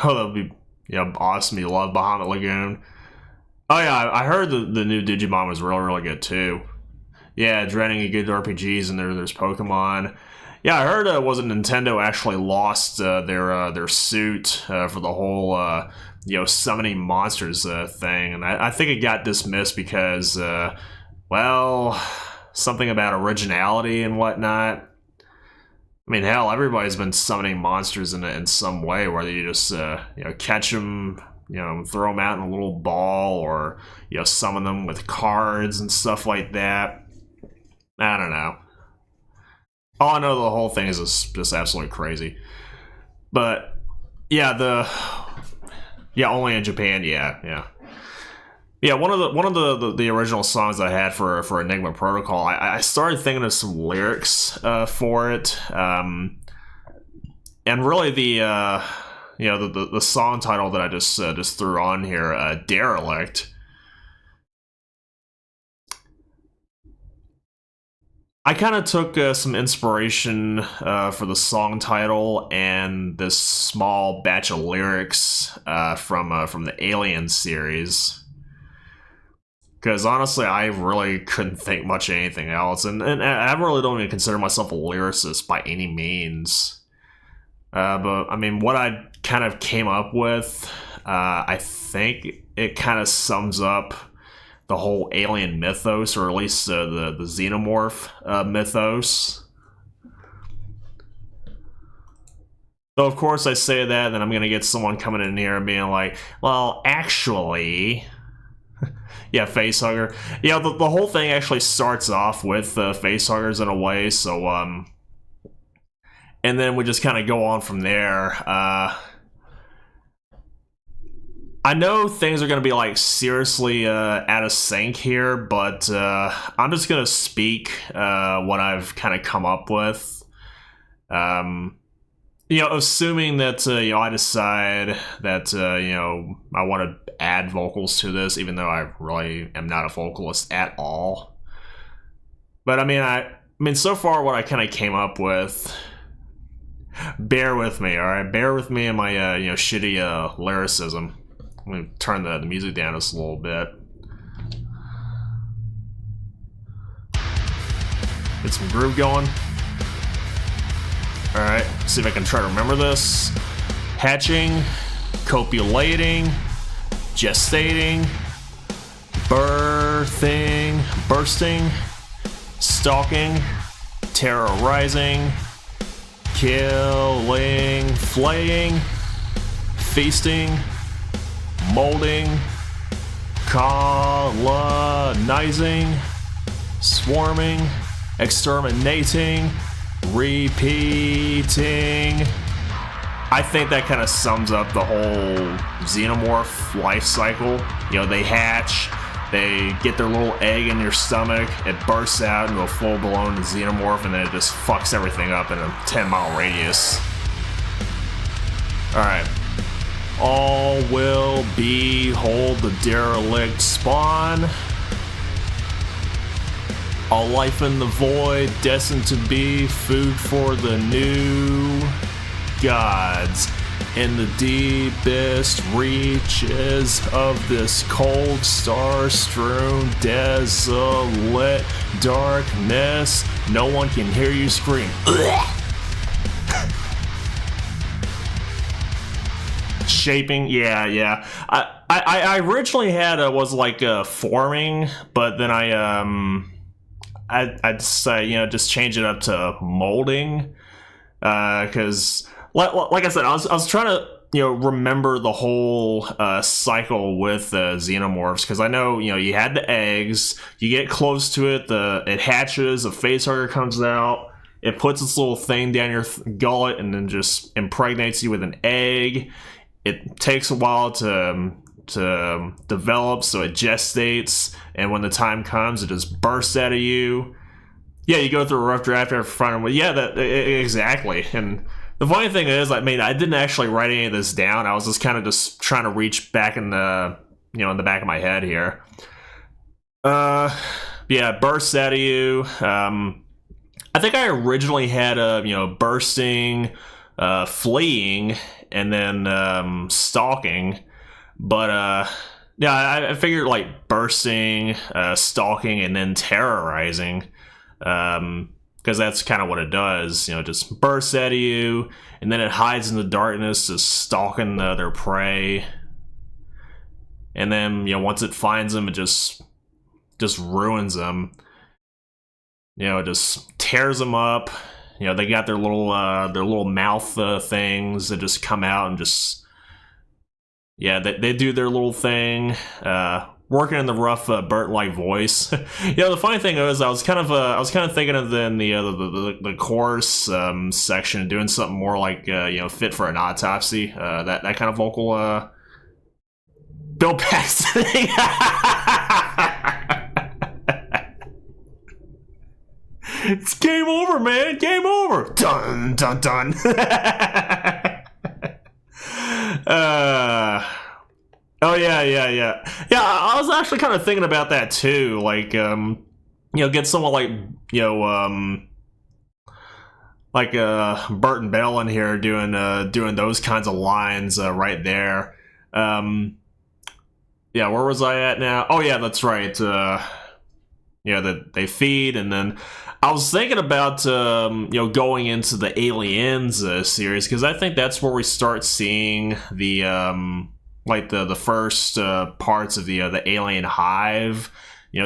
oh, that would be, you know, awesome. You love Bahamut Lagoon. Oh yeah, I heard the new Digimon was really good too. Yeah, dreading a good RPGs, and there's Pokemon. Yeah, I heard wasn't Nintendo actually lost their suit for the whole you know, summoning monsters thing, and I think it got dismissed because well, something about originality and whatnot. I mean, hell, everybody's been summoning monsters in some way, whether you just you know, catch them, you know, throw them out in a little ball, or you know, summon them with cards and stuff like that. I don't know. All I know, the whole thing is just absolutely crazy. But yeah, only in Japan. Yeah. One of the original songs I had for Enigma Protocol, I started thinking of some lyrics for it, and really the you know, the song title that I just threw on here, Derelict. I kind of took some inspiration for the song title and this small batch of lyrics from the Alien series. Because honestly, I really couldn't think much of anything else, and I really don't even consider myself a lyricist by any means. But I mean, what I kind of came up with, I think it kind of sums up the whole alien mythos, or at least the xenomorph mythos. So of course I say that, then I'm gonna get someone coming in here and being like, well, actually, yeah, facehugger. Yeah, the whole thing actually starts off with facehuggers in a way, so and then we just kind of go on from there. I know things are going to be like seriously out of sync here, but I'm just going to speak what I've kind of come up with. You know, assuming that you know, I decide that you know, I want to add vocals to this, even though I really am not a vocalist at all. But I mean, so far what I kind of came up with. Bear with me, all right. Bear with me in my you know, shitty lyricism. I'm gonna turn the music down just a little bit. Get some groove going. Alright, see if I can try to remember this. Hatching, copulating, gestating, birthing, bursting, stalking, terrorizing, killing, flaying, feasting, molding, colonizing, swarming, exterminating, repeating. I think that kind of sums up the whole xenomorph life cycle. You know, they hatch, They get their little egg in your stomach, it bursts out into a full-blown xenomorph, and then it just fucks everything up in a 10-mile radius. Alright. All will behold the derelict spawn. All life in the void, destined to be food for the new gods. In the deepest reaches of this cold, star-strewn, desolate darkness, no one can hear you scream. Shaping, yeah. I originally had was like forming, but then I decided, just change it up to molding, because like I said, I was trying to remember the whole cycle with xenomorphs, because I know you had the eggs, you get close to it, it hatches, a facehugger comes out, it puts its little thing down your gullet, and then just impregnates you with an egg. It takes a while to develop, so it gestates, and when the time comes, it just bursts out of you. Yeah, you go through a rough draft after front. Yeah, exactly. And the funny thing is, I didn't actually write any of this down. I was just kind of just trying to reach back in the, in the back of my head here. Yeah, bursts out of you. I think I originally had bursting, fleeing, and then stalking. But yeah, I figured like bursting, stalking, and then terrorizing, because that's kind of what it does. Just bursts out of you, and then it hides in the darkness, just stalking their prey. And then once it finds them, it just ruins them. It just tears them up. They got their little mouth things that just come out and just. Yeah, they do their little thing, working in the rough Bert-like voice. The funny thing is, I was kind of thinking of the chorus section, doing something more like fit for an autopsy, that kind of vocal. Bill Paxton. It's game over, man. Game over. Dun dun dun. Oh yeah. I was actually kind of thinking about that too. Like, get someone like Burton Bell in here doing those kinds of lines right there. Yeah, where was I at now? Oh yeah, that's right. That they feed, and then I was thinking about going into the Aliens series, because I think that's where we start seeing the the first parts of the alien hive.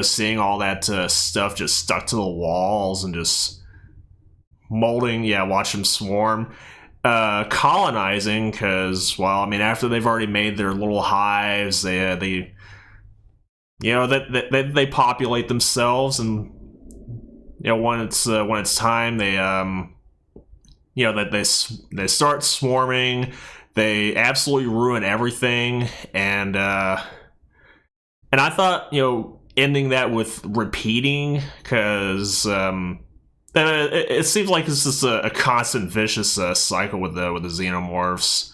Seeing all that stuff just stuck to the walls and just molding. Yeah, watch them swarm, colonizing. Because after they've already made their little hives, they populate themselves, and when it's time, they start swarming. They absolutely ruin everything, and I thought ending that with repeating, because it seems like it's just a constant vicious cycle with the xenomorphs.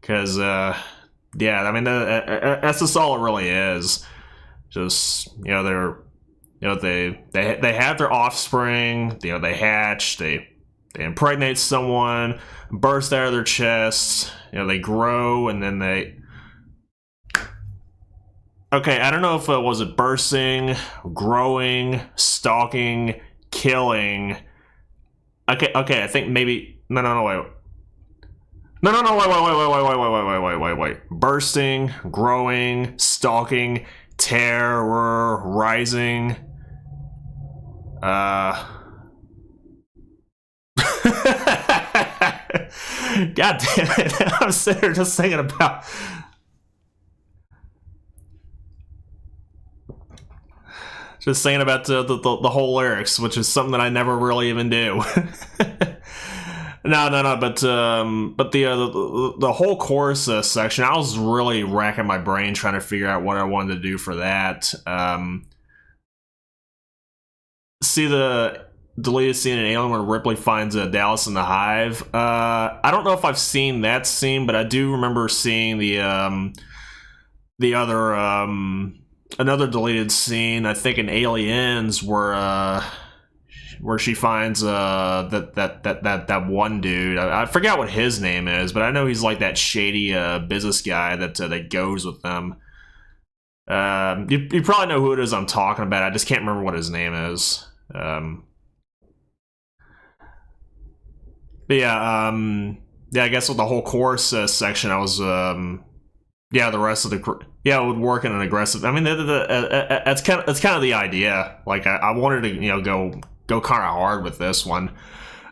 Because that's just all it really is. Just they're they have their offspring. They hatch. They impregnate someone, burst out of their chests. They grow, and then they. Okay, I don't know if was it bursting, growing, stalking, killing. Okay, I think maybe no, wait. No, wait. Bursting, growing, stalking, terrorizing. God damn it. I'm sitting there just thinking about. Just saying about the whole lyrics, which is something that I never really even do. no. But the whole chorus section, I was really racking my brain trying to figure out what I wanted to do for that. See the deleted scene in Alien when Ripley finds Dallas in the hive. I don't know if I've seen that scene, but I do remember seeing the other another deleted scene. I think in Aliens where she finds that one dude. I forgot what his name is, but I know he's like that shady business guy that goes with them. You probably know who it is I'm talking about. I just can't remember what his name is. But yeah, I guess with the whole chorus section, I was the rest of the it would work in an aggressive. I mean, that's kind of the idea. Like I wanted to go kind of hard with this one.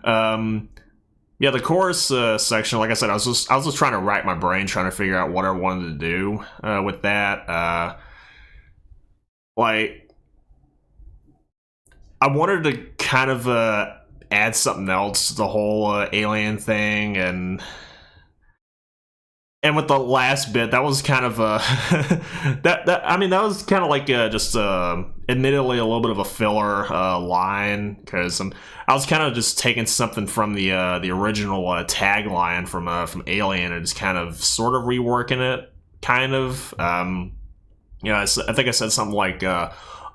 The chorus section, like I said, I was just trying to rack my brain trying to figure out what I wanted to do with that. Like I wanted to kind of add something else to the whole alien thing, and with the last bit, that was kind of that was kind of like just admittedly a little bit of a filler line, because I was kind of just taking something from the original tagline from Alien and just kind of sort of reworking it, kind of. I think I said something like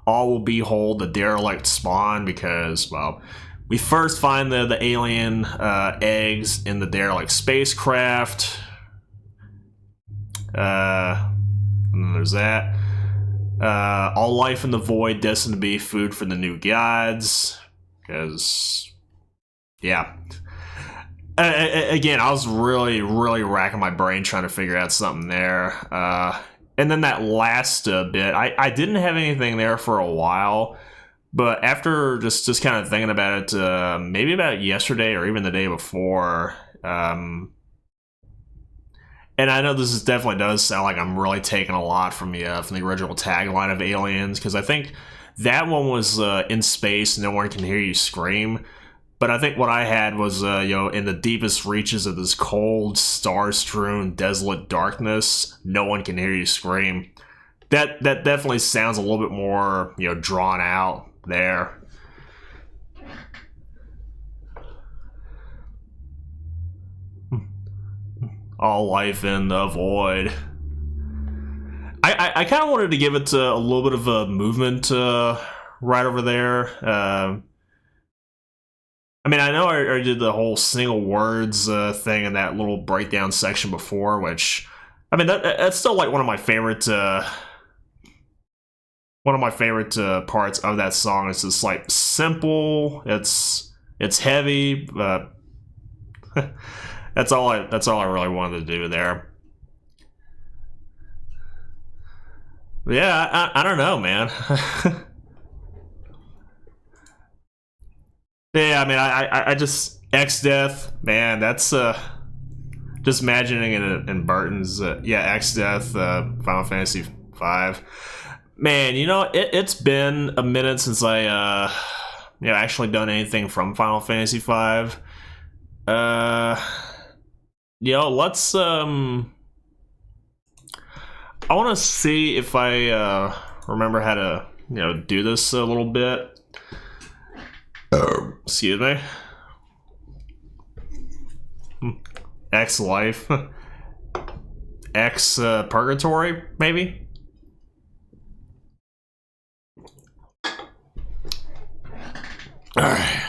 all will behold the derelict spawn, because, well, we first find the alien eggs in the derelict spacecraft. And then there's that. All life in the void destined to be food for the new gods. Because, yeah. Again, I was really, really racking my brain trying to figure out something there. And then that last bit, I didn't have anything there for a while, but after just kind of thinking about it, maybe about yesterday or even the day before, and I know this definitely does sound like I'm really taking a lot from the original tagline of Aliens, because I think that one was in space, no one can hear you scream. But I think what I had was, in the deepest reaches of this cold, star-strewn, desolate darkness, no one can hear you scream. That definitely sounds a little bit more, drawn out there. All life in the void. I kind of wanted to give it a little bit of a movement right over there. I mean, I know I did the whole single words thing in that little breakdown section before, which, I mean, that's still like one of my favorite parts of that song. It's just like simple. It's heavy, but that's all I really wanted to do there. Yeah, I don't know, man. Yeah, I mean, I just X Death, man. That's just imagining it in Burton's X Death, Final Fantasy V. Man, it's been a minute since I actually done anything from Final Fantasy V. Let's I want to see if I remember how to do this a little bit. Excuse me. X life. X purgatory, maybe? Alright.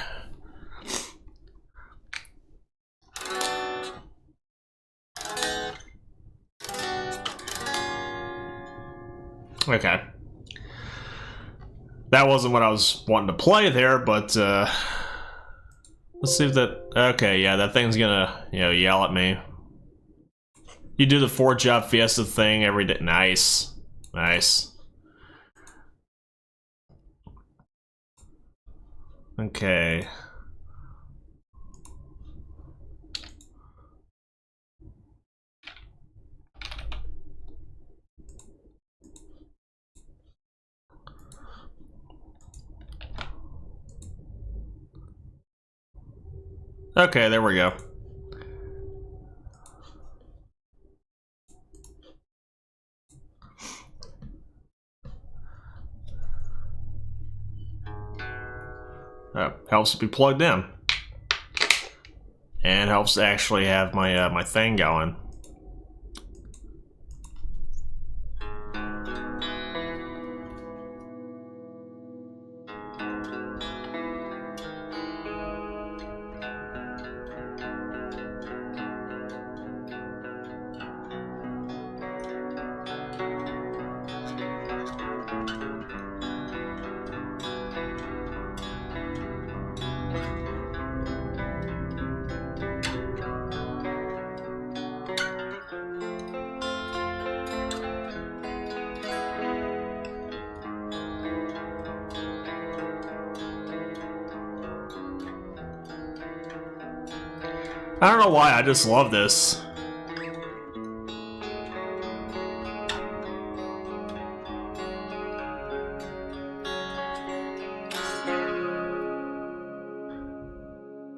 Okay. That wasn't what I was wanting to play there, but let's see if that... Okay, yeah, that thing's gonna, yell at me. You do the 4-job fiesta thing every day. Nice. Nice. Okay. Okay, there we go. helps to be plugged in. And helps to actually have my my thing going. I don't know why, I just love this.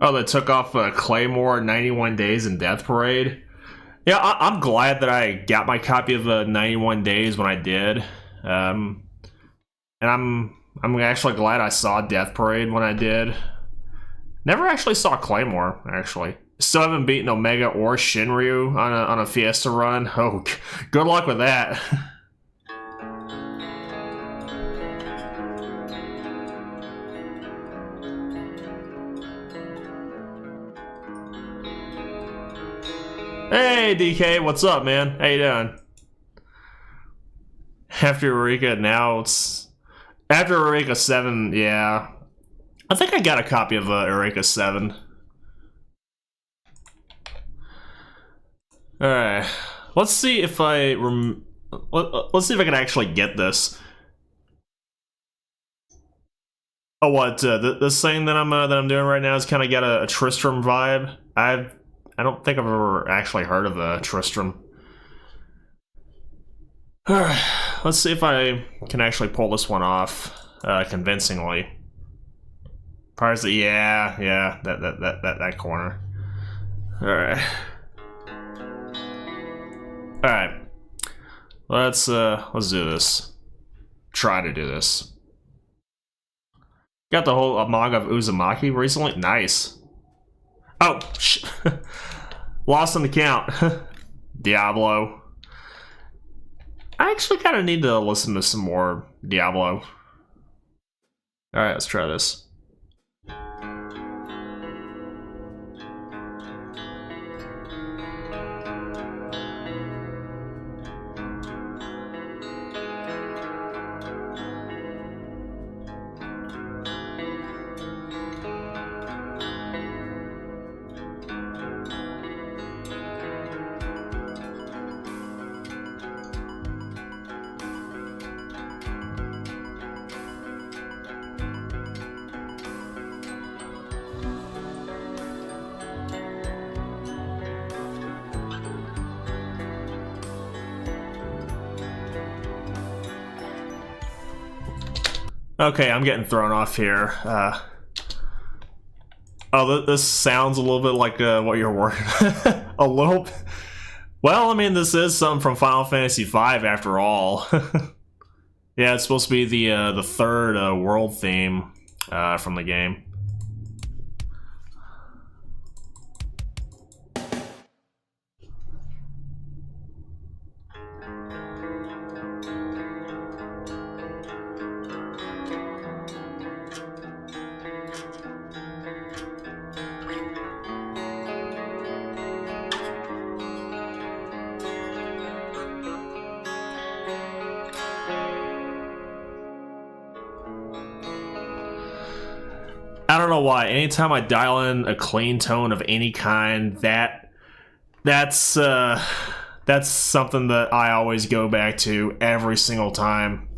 Oh, they took off Claymore 91 Days in Death Parade. Yeah, I'm glad that I got my copy of 91 Days when I did. And I'm actually glad I saw Death Parade when I did. Never actually saw Claymore, actually. Still haven't beaten Omega or Shinryu on a Fiesta run. Oh, good luck with that. Hey DK, what's up, man? How you doing? After Eureka, now it's after Eureka 7. Yeah, I think I got a copy of Eureka 7. All right, let's see if I let's see if I can actually get this. Oh, what this thing that I'm doing right now has kind of got a Tristram vibe. I don't think I've ever actually heard of Tristram. All right, let's see if I can actually pull this one off convincingly. Parsley, yeah, that corner. All right. All right, let's do this. Try to do this. Got the whole manga of Uzumaki recently. Nice. Oh, lost on the count. Diablo. I actually kind of need to listen to some more Diablo. All right, let's try this. Okay, I'm getting thrown off here. Oh, this sounds a little bit like what you're working. A little. Well, I mean, this is something from Final Fantasy V after all. Yeah, it's supposed to be the third world theme from the game. I don't know why. Anytime I dial in a clean tone of any kind, that's something that I always go back to every single time.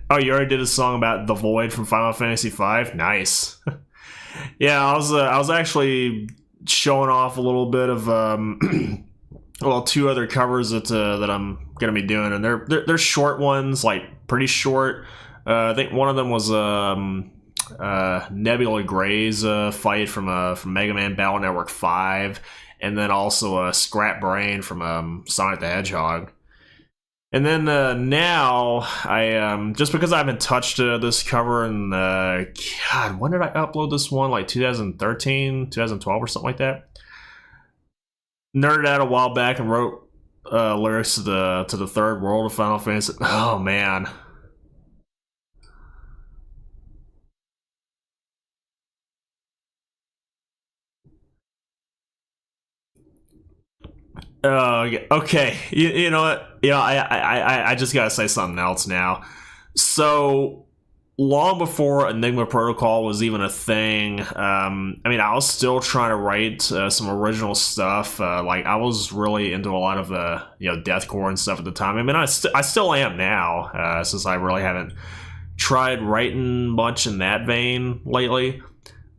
Oh, you already did a song about the Void from Final Fantasy V? Nice. Yeah, I was actually showing off a little bit of well, two other covers that I'm gonna be doing, and they're short ones, like pretty short. I think one of them was Nebula Gray's fight from Mega Man Battle Network 5, and then also Scrap Brain from Sonic the Hedgehog. And then now I just because I haven't touched this cover in God, when did I upload this one? Like 2013, 2012 or something like that. Nerded out a while back and wrote lyrics to the third world of Final Fantasy. Oh man. Okay. You know what? You know, I just gotta say something else now. So long before Enigma Protocol was even a thing, I mean, I was still trying to write some original stuff. Like I was really into a lot of deathcore and stuff at the time. I mean, I still am now, since I really haven't tried writing much in that vein lately.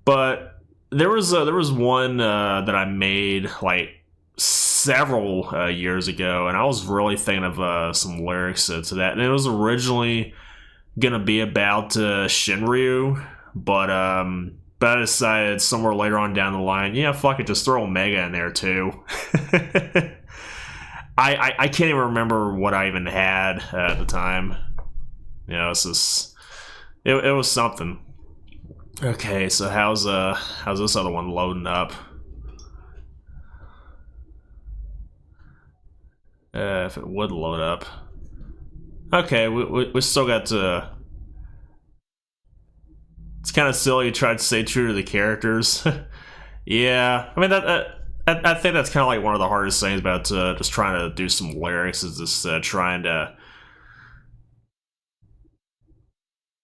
But there was one that I made like several years ago, and I was really thinking of some lyrics to that, and it was originally gonna be about Shinryu, but I decided somewhere later on down the line, yeah, fuck it, just throw Omega in there too. I can't even remember what I even had at the time. You know, it's just it was something. Okay, so how's this other one loading up? If it would load up. Okay, we still got to. It's kind of silly to try to stay true to the characters. Yeah, I mean I think that's kind of like one of the hardest things about just trying to do some lyrics is just trying to,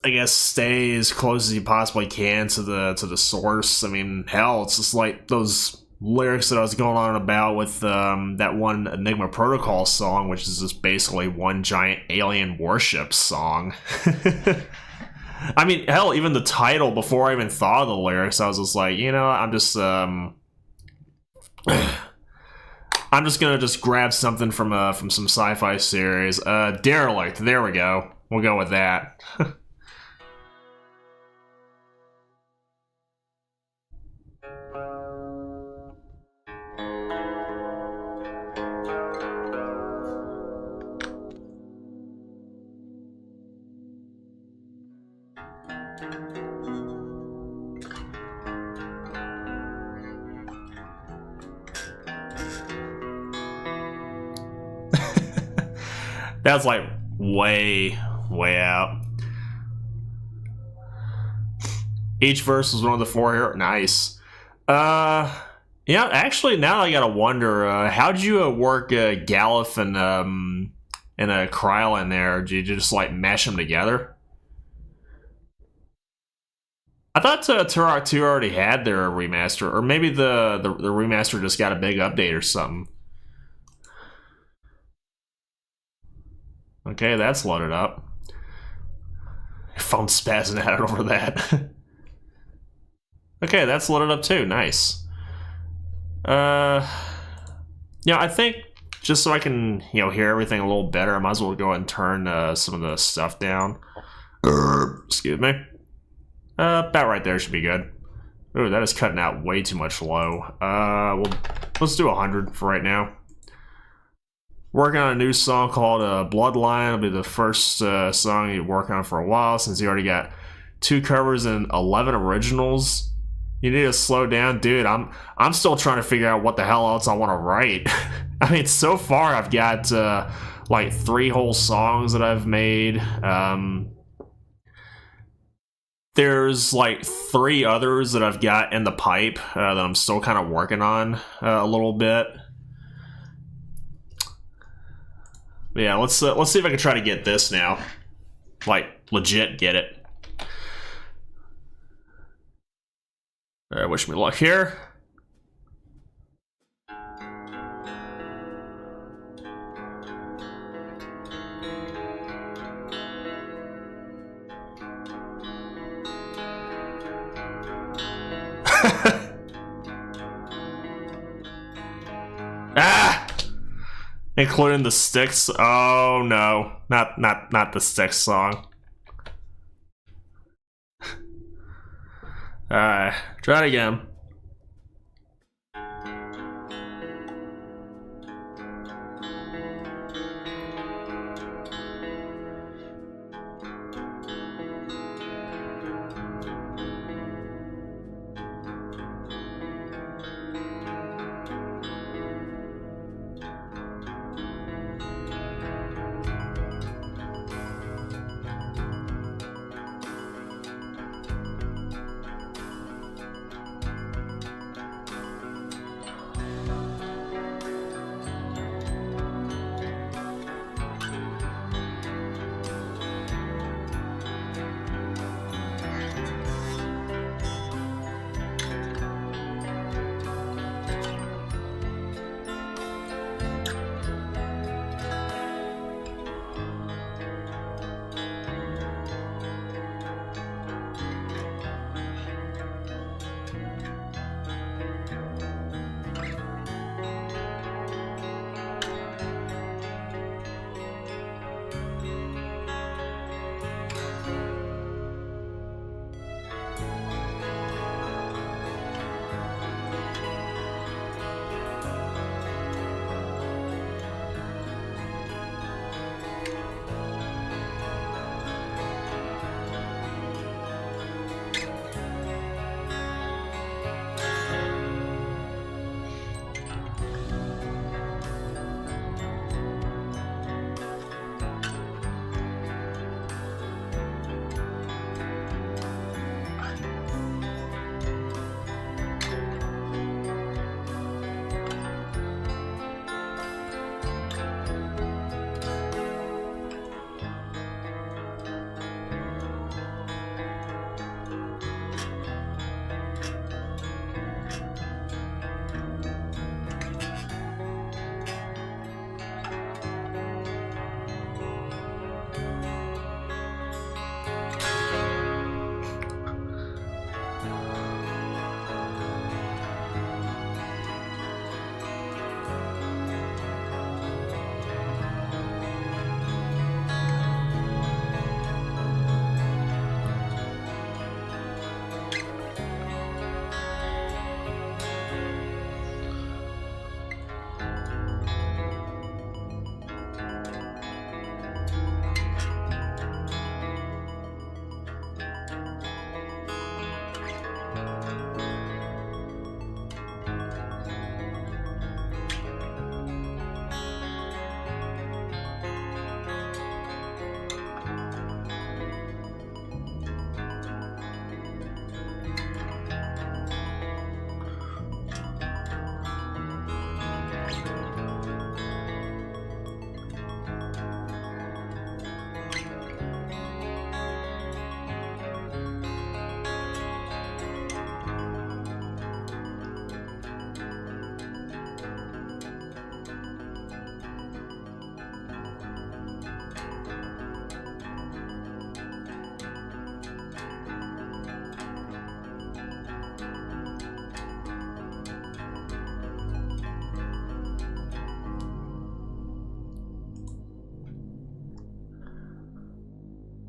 I guess, stay as close as you possibly can to the source. I mean, hell, it's just like those lyrics that I was going on about with that one Enigma Protocol song, which is just basically one giant alien warship song. I mean, hell, even the title, before I even thought of the lyrics, I was just like, you know, I'm just gonna just grab something from some sci-fi series. Derelict, there we go. We'll go with that. That's like way out. Each verse was one of the four here. Nice. Yeah, actually, now I gotta wonder, how'd you work Galif and Kryl in there? Did you just like mash them together? I thought Turok 2 already had their remaster, or maybe the remaster just got a big update or something. Okay, that's loaded up. Your phone's spazzing out over that. Okay, that's loaded up too. Nice. Yeah, I think just so I can hear everything a little better, I might as well go ahead and turn some of the stuff down. Excuse me. About right there should be good. Ooh, that is cutting out way too much low. Well, let's do 100 for right now. Working on a new song called Bloodline. It'll be the first song you work on for a while, since you already got 2 covers and 11 originals. You need to slow down, dude. I'm still trying to figure out what the hell else I want to write. I mean, so far I've got like 3 whole songs that I've made. There's like 3 others that I've got in the pipe that I'm still kind of working on a little bit. But yeah, let's see if I can try to get this now. Like, legit get it. Alright, wish me luck here. Ah! Including the Styx. Oh no, not the Styx song. Alright, try it again.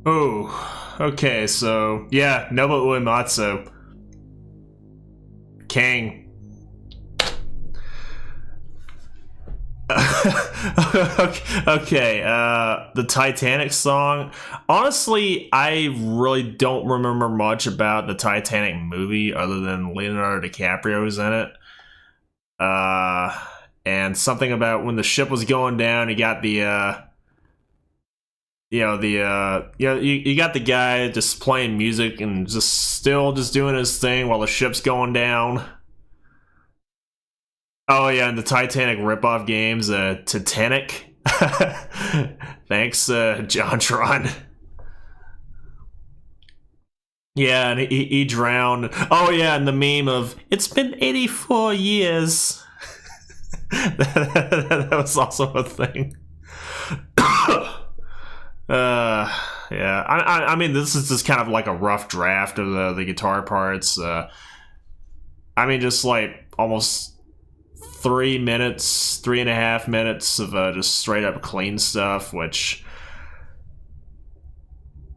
Oh, okay, so yeah, Nobuo Uematsu. King. Okay, the Titanic song. Honestly, I really don't remember much about the Titanic movie other than Leonardo DiCaprio was in it. Uh, and something about when the ship was going down, you got the you got the guy just playing music and just still just doing his thing while the ship's going down. Oh yeah, and the Titanic ripoff games, Titanic. Thanks, Jontron. Yeah, and he drowned. Oh yeah, and the meme of "It's been 84 years." That was also a thing. Yeah. I mean, this is just kind of like a rough draft of the guitar parts. I mean, just like almost 3 minutes, 3.5 minutes of just straight up clean stuff, which.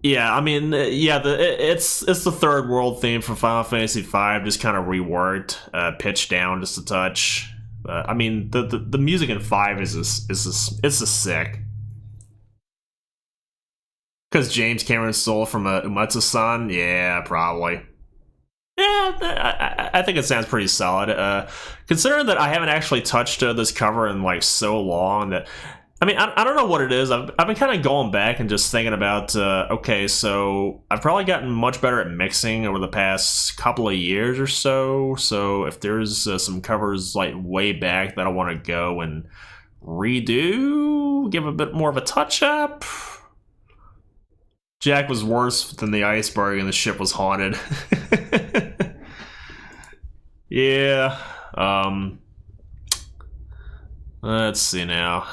Yeah, I mean, yeah, it's the third world theme from Final Fantasy V, just kind of reworked, pitched down just a touch. I mean, the music in 5 is just sick. Because James Cameron stole from Umatsu-san? Yeah, probably. Yeah, I think it sounds pretty solid. Considering that I haven't actually touched this cover in like so long that I mean I don't know what it is. I've been kind of going back and just thinking about okay, so I've probably gotten much better at mixing over the past couple of years or so. So if there's some covers like way back that I want to go and redo, give a bit more of a touch up. Jack was worse than the iceberg and the ship was haunted. Yeah. Let's see now.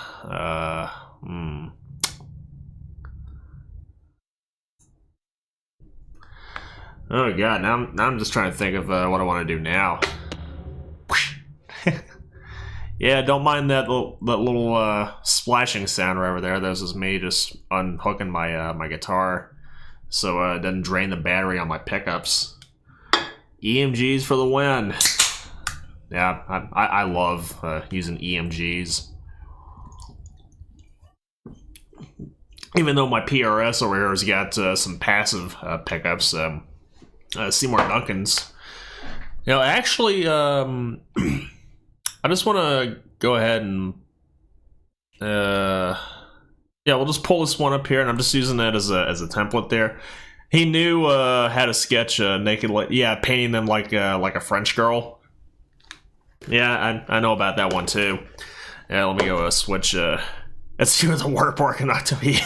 Oh god, now I'm just trying to think of what I want to do now. Yeah, don't mind that little splashing sound right over there. That was just me just unhooking my guitar, so it doesn't drain the battery on my pickups. EMGs for the win. Yeah, I love using EMGs. Even though my PRS over here has got some passive pickups, Seymour Duncan's. You know, actually, I just want to go ahead and yeah, we'll just pull this one up here, and I'm just using that as a template there. He knew how to sketch naked, yeah, painting them like a French girl. Yeah, I know about that one too. Yeah, let me go switch. Let's see what the waterpark can not to be.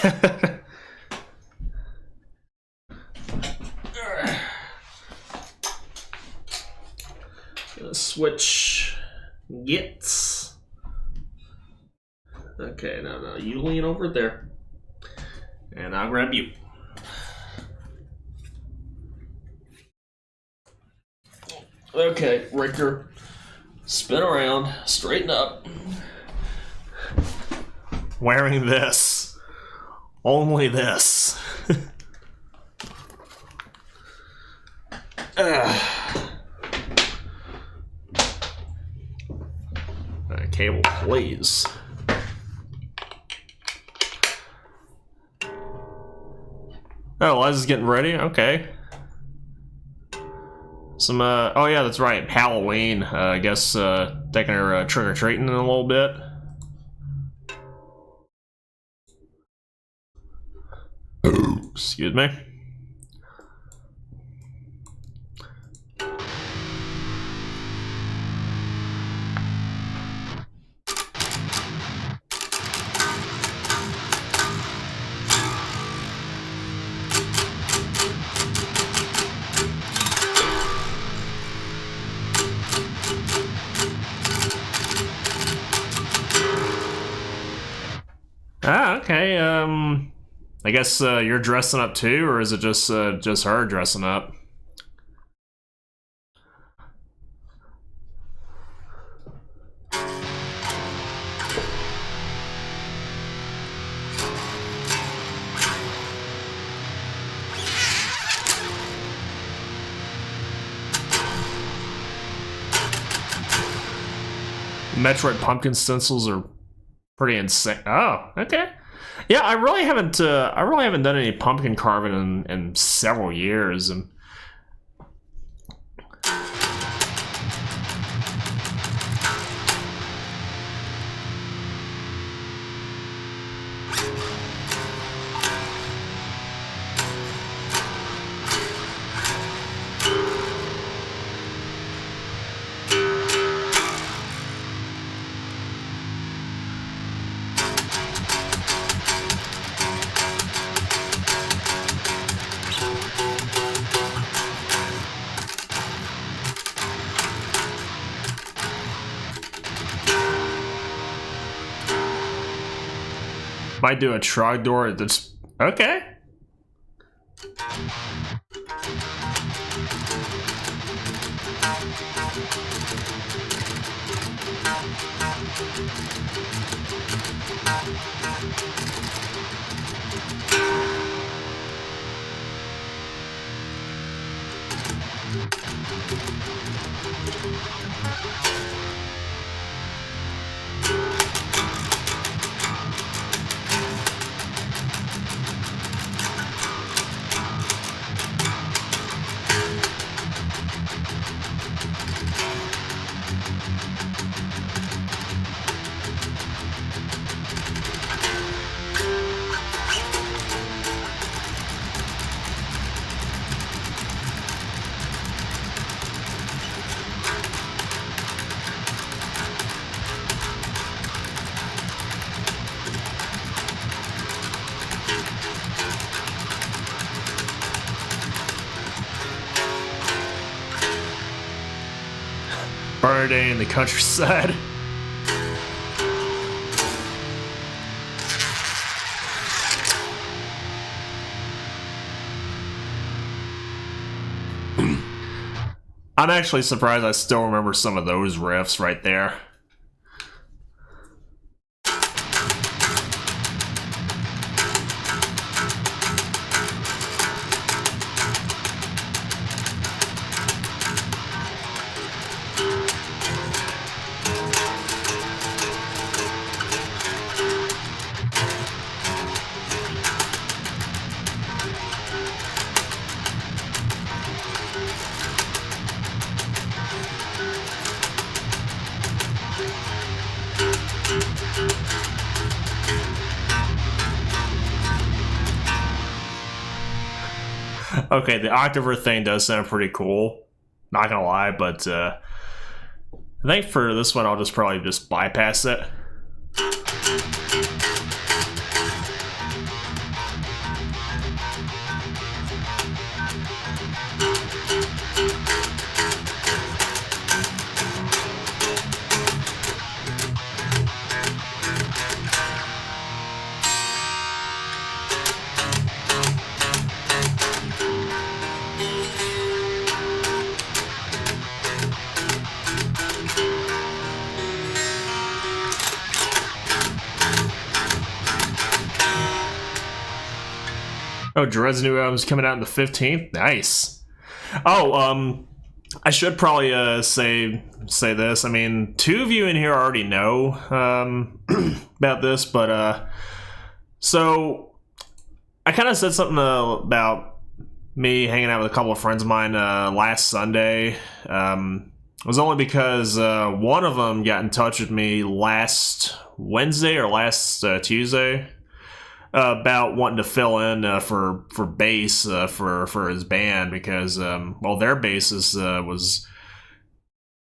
Switch gets. Okay, no, you lean over there, and I'll grab you. Okay, Richter, spin around, straighten up. Wearing this. Only this. Cable, please. Oh, Liza's getting ready? Okay. Some, oh yeah, that's right, Halloween. I guess, taking her trick-or-treating in a little bit. Excuse me. Ah, okay. I guess you're dressing up too, or is it just her dressing up? Metroid Pumpkin stencils are pretty insane. Oh, okay. Yeah, I really haven't done any pumpkin carving in several years, and might do a Trogdor that's okay. Burn day in the countryside. I'm actually surprised I still remember some of those riffs right there. Okay, the Octover thing does sound pretty cool. Not gonna lie, but I think for this one I'll just probably just bypass it. Oh, Dread's new album's coming out on the 15th? Nice. Oh, I should probably say this. I mean, two of you in here already know about this, but so I kind of said something about me hanging out with a couple of friends of mine last Sunday. It was only because one of them got in touch with me last Wednesday or last Tuesday about wanting to fill in for bass for his band because their bassist was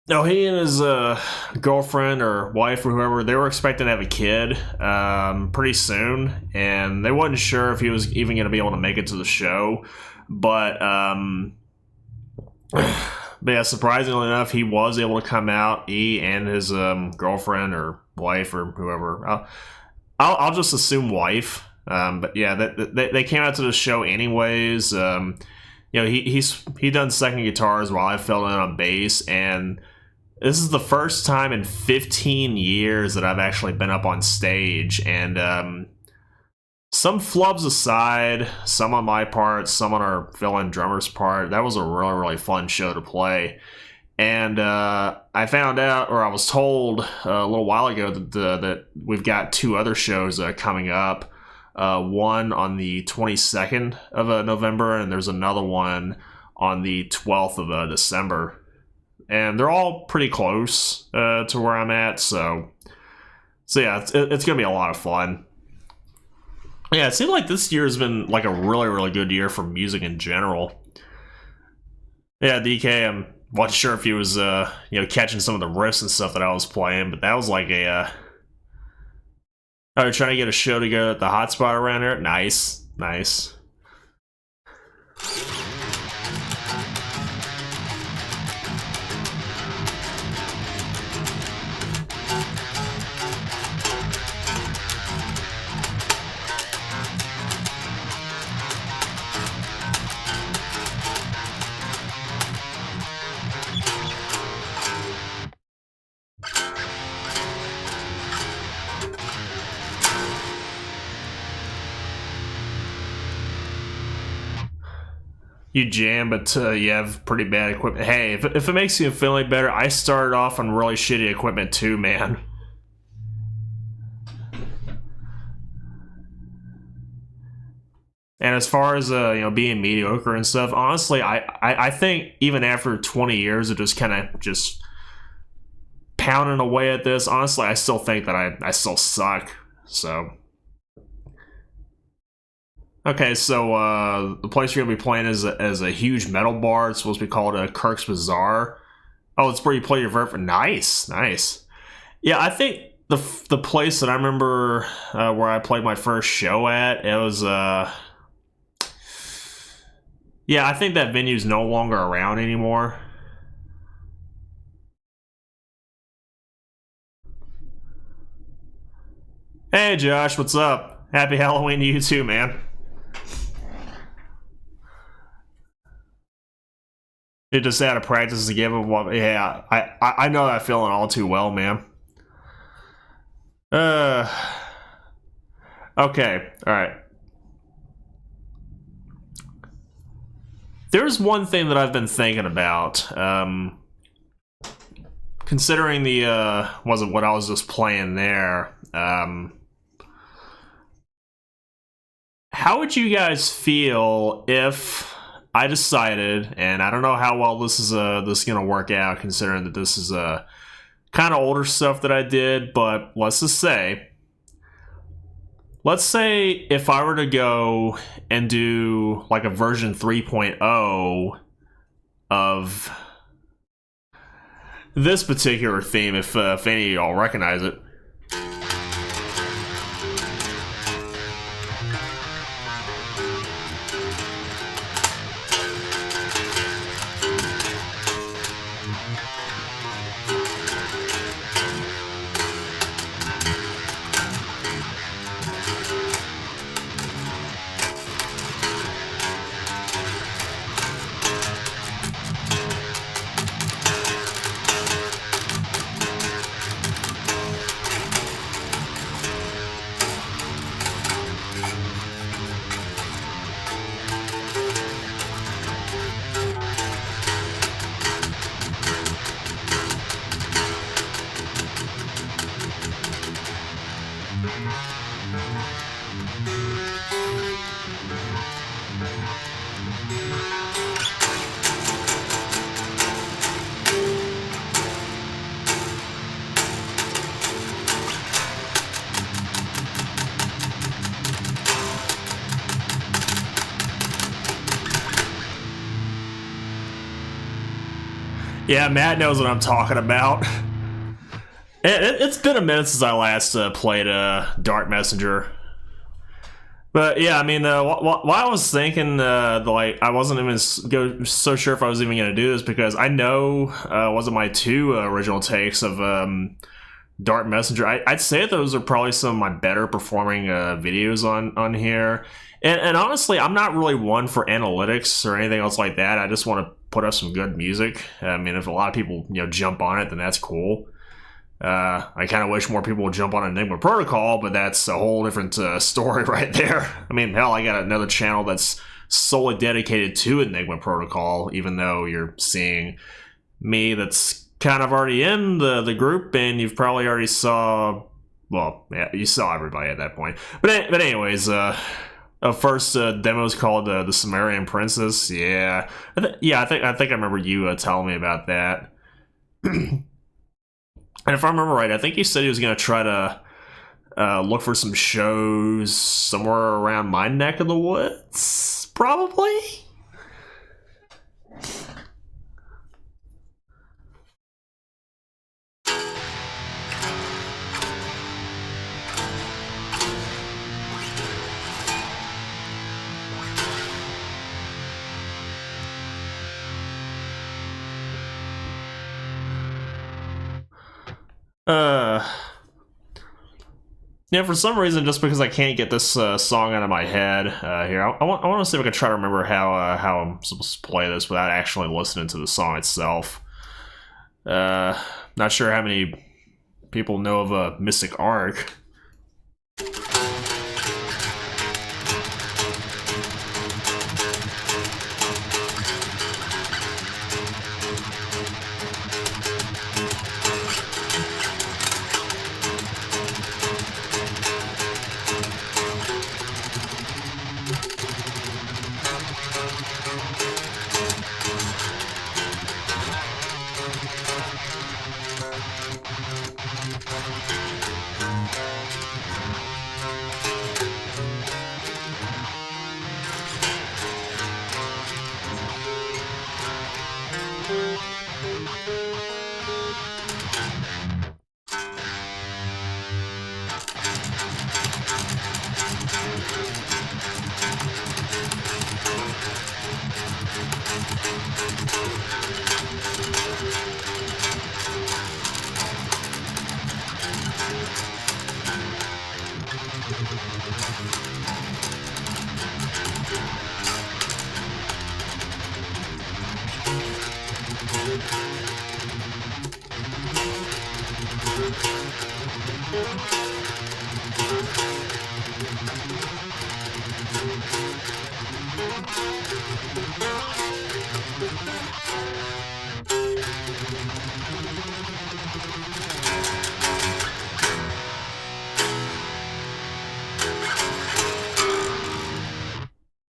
he and his girlfriend or wife or whoever, they were expecting to have a kid pretty soon, and they wasn't sure if he was even going to be able to make it to the show, but yeah, surprisingly enough, he was able to come out. He and his girlfriend or wife or whoever, I'll just assume wife. But yeah, they came out to the show anyways. He done second guitars while I filled in on bass, and this is the first time in 15 years that I've actually been up on stage. And some flubs aside, some on my part, some on our fill-in drummer's part, that was a really, really fun show to play. And I found out, or I was told a little while ago that we've got two other shows coming up. One on the 22nd of November, and there's another one on the 12th of December. And they're all pretty close to where I'm at, so yeah, it's going to be a lot of fun. Yeah, it seems like this year has been like a really, really good year for music in general. Yeah, DK, I'm wasn't sure if he was, catching some of the riffs and stuff that I was playing, but that was like a, oh, you're trying to get a show together at the hotspot around here? Nice, nice. You jam, but you have pretty bad equipment. Hey, if it makes you feel any better, I started off on really shitty equipment too, man. And as far as being mediocre and stuff, honestly, I think even after 20 years of just kind of just pounding away at this, honestly, I still think that I still suck. So. Okay, so the place you're gonna be playing is a huge metal bar. It's supposed to be called Kirk's Bazaar. Oh, it's where you play your verb. Nice, nice. Yeah, I think the place that I remember where I played my first show at, it was yeah, I think that venue's no longer around anymore. Hey Josh, what's up? Happy Halloween to you too, man. It just out of practice to give him one. Yeah, I know that feeling all too well, man. Okay, all right. There's one thing that I've been thinking about. Considering the wasn't what I was just playing there. How would you guys feel if I decided, and I don't know how well this is gonna work out, considering that this is kind of older stuff that I did, but let's say if I were to go and do like a version 3.0 of this particular theme, if any of y'all recognize it. Yeah, Matt knows what I'm talking about. It's been a minute since I last played Dark Messenger. But yeah, I mean, while I was thinking, like, I wasn't even so sure if I was even going to do this, because I know wasn't my two original takes of Dark Messenger. I'd say those are probably some of my better performing videos on here. And honestly, I'm not really one for analytics or anything else like that. I just want to put up some good music. I mean, if a lot of people jump on it, then that's cool. I kind of wish more people would jump on Enigma Protocol, but that's a whole different story right there. I mean, hell, I got another channel that's solely dedicated to Enigma Protocol, even though you're seeing me that's kind of already in the group, and you've probably already saw. Well, yeah, you saw everybody at that point. But anyways, first demo is called the Sumerian Princess. Yeah, I think I remember you telling me about that. And if I remember right, I think you said he was gonna try to look for some shows somewhere around my neck of the woods, probably. Yeah, for some reason, just because I can't get this song out of my head here, I want to see if I can try to remember how I'm supposed to play this without actually listening to the song itself. Not sure how many people know of a Mystic Arc.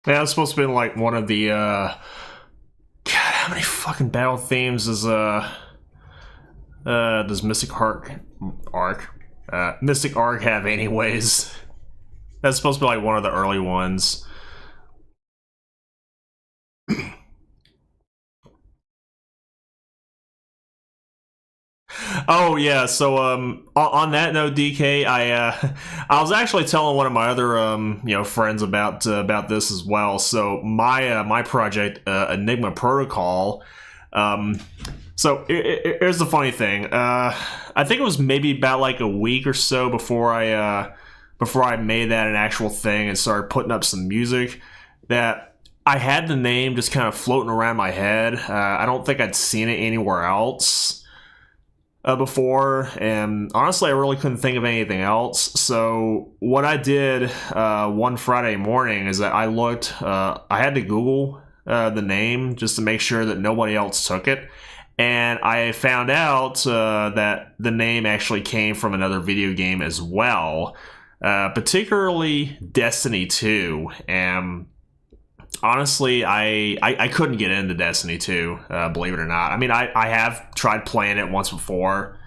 Yeah, it's supposed to be like one of the God, how many fucking battle themes does Mystic Arc have anyways? That's supposed to be like one of the early ones. Oh yeah, so on that note, DK, I was actually telling one of my other friends about this as well. So my project, Enigma Protocol. So here's the funny thing. I think it was maybe about like a week or so before I made that an actual thing and started putting up some music, that I had the name just kind of floating around my head. I don't think I'd seen it anywhere else before, and honestly I really couldn't think of anything else. So what I did one Friday morning is that I had to Google the name just to make sure that nobody else took it, and I found out that the name actually came from another video game as well, particularly Destiny 2. And honestly, I couldn't get into Destiny 2, believe it or not. I mean, I have tried playing it once before.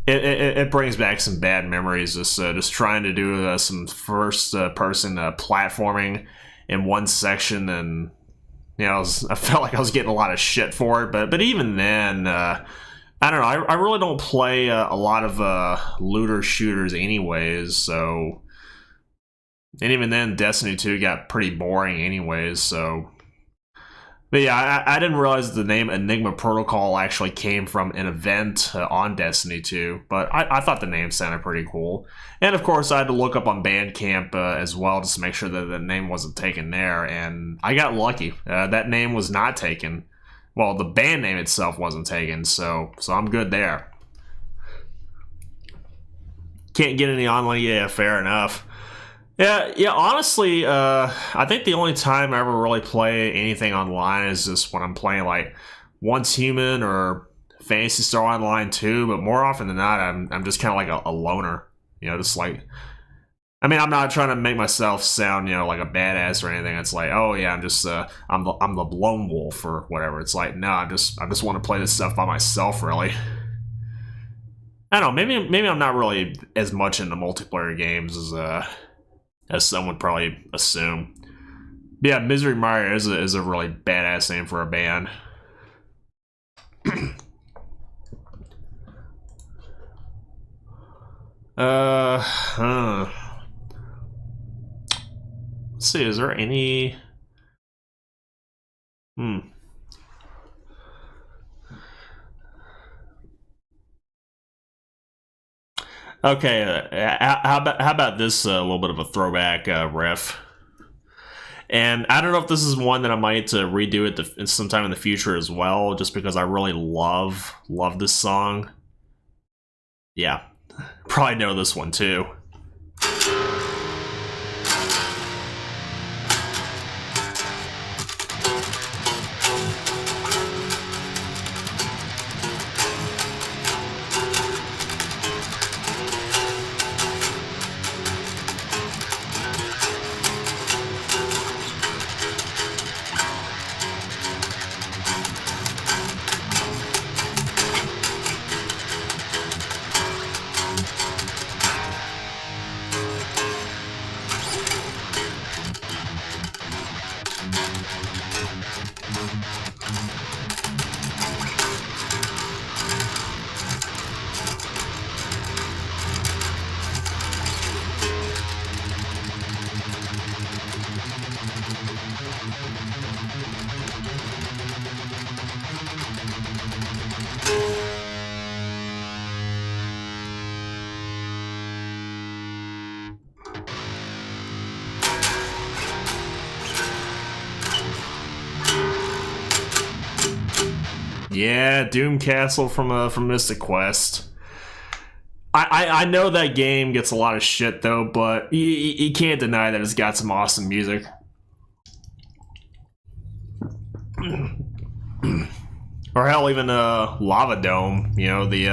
It brings back some bad memories, just trying to do some first-person platforming in one section, and I felt like I was getting a lot of shit for it. But even then, I don't know. I really don't play a lot of looter shooters anyways, so... And even then, Destiny 2 got pretty boring anyways, so... But yeah, I didn't realize the name Enigma Protocol actually came from an event on Destiny 2, but I thought the name sounded pretty cool. And of course, I had to look up on Bandcamp as well just to make sure that the name wasn't taken there, and I got lucky. That name was not taken. Well, the band name itself wasn't taken, so I'm good there. Can't get any online, yeah, fair enough. Yeah. Honestly, I think the only time I ever really play anything online is just when I'm playing like Once Human or Fantasy Star Online 2. But more often than not, I'm just kind of like a loner. You know, just like, I mean, I'm not trying to make myself sound, like a badass or anything. It's like, oh yeah, I'm the lone wolf or whatever. It's like, no, I just want to play this stuff by myself, really. I don't know. Maybe I'm not really as much into multiplayer games as some would probably assume. But yeah, Misery Mario is a really badass name for a band. Let's see. Is there any? Okay. How about this little bit of a throwback riff? And I don't know if this is one that I might redo it sometime in the future as well, just because I really love this song. Yeah, probably know this one too. Yeah, Doom Castle from Mystic Quest. I know that game gets a lot of shit though, but you can't deny that it's got some awesome music. Or hell, even Lava Dome. You know, the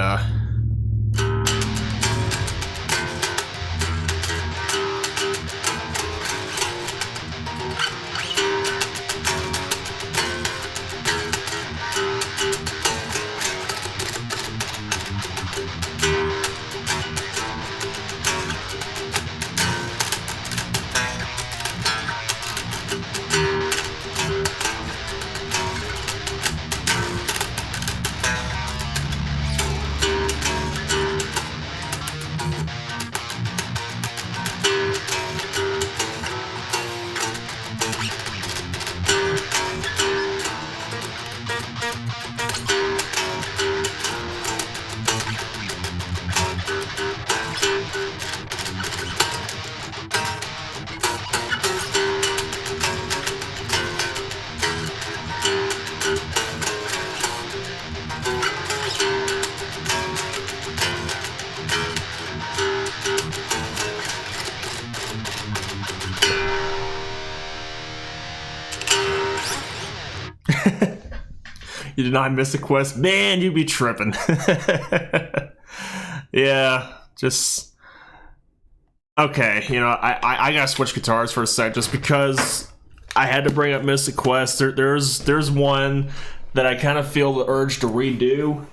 you deny Mystic Quest, man, you be tripping. Yeah, just okay. You know, I gotta switch guitars for a sec, just because I had to bring up Mystic Quest. There's one that I kind of feel the urge to redo.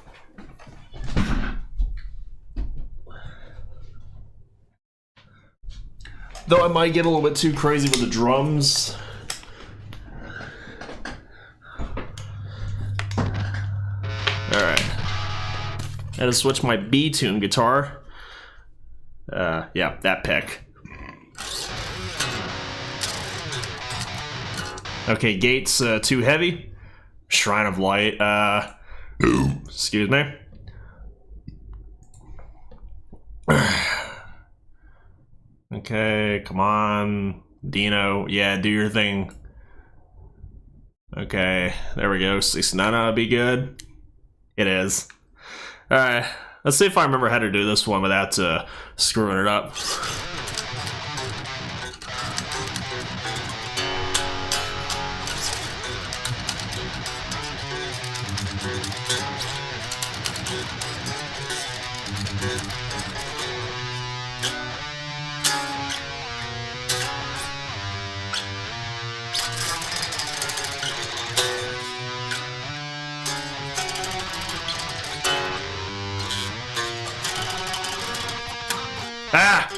Though I might get a little bit too crazy with the drums. Alright. I had to switch my B-tune guitar. Yeah, that pick. Okay, gates too heavy. Shrine of Light. Excuse me. Okay, come on. Dino, yeah, do your thing. Okay, there we go. 69 ought to be good. It is. Alright, let's see if I remember how to do this one without screwing it up. Ah!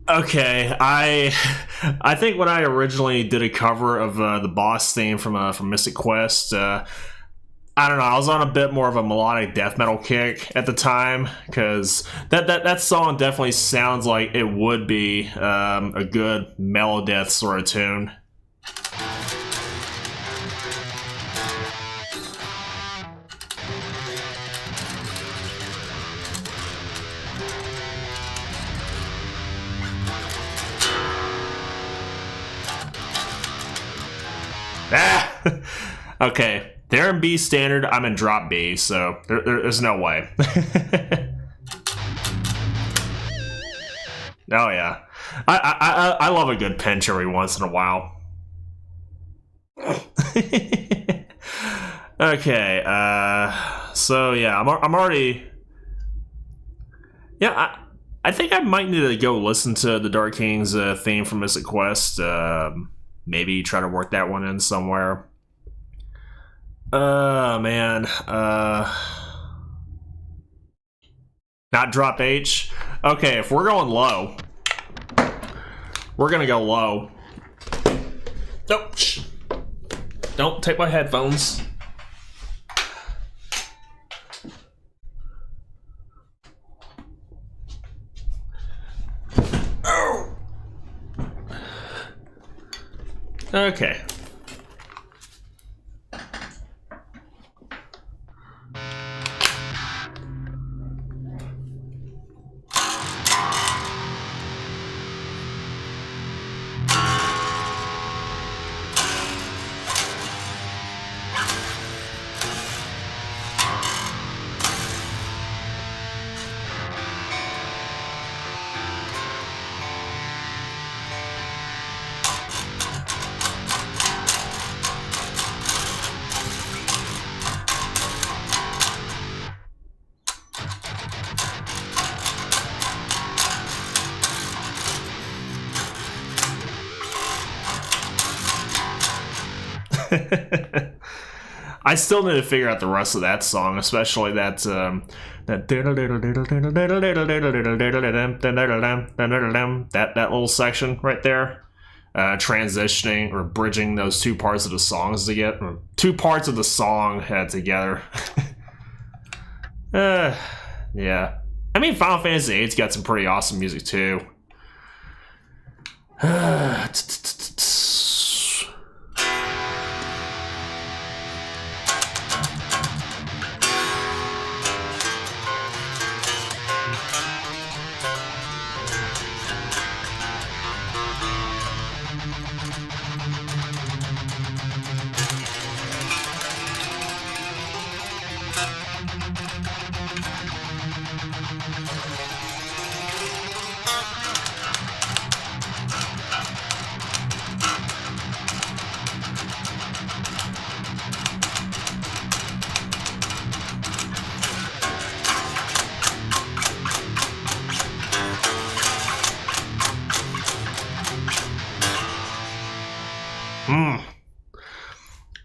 Okay, I think when I originally did a cover of the boss theme from Mystic Quest, I don't know, I was on a bit more of a melodic death metal kick at the time, because that song definitely sounds like it would be a good melodeath sort of tune. Ah! Okay, they're in B standard, I'm in drop B, so there's no way. Oh yeah, I love a good pinch every once in a while. Okay, so yeah, I'm already. Yeah, I think I might need to go listen to the Dark King's theme from Mystic Quest. Maybe try to work that one in somewhere. Man. Not drop H. Okay, if we're going low, we're gonna go low. Nope. Shh. Don't take my headphones. Oh. Okay. I still need to figure out the rest of that song, especially that that little section right there, transitioning or bridging those two parts of the songs together, two parts of the song together. Yeah, I mean Final Fantasy VIII's got some pretty awesome music too.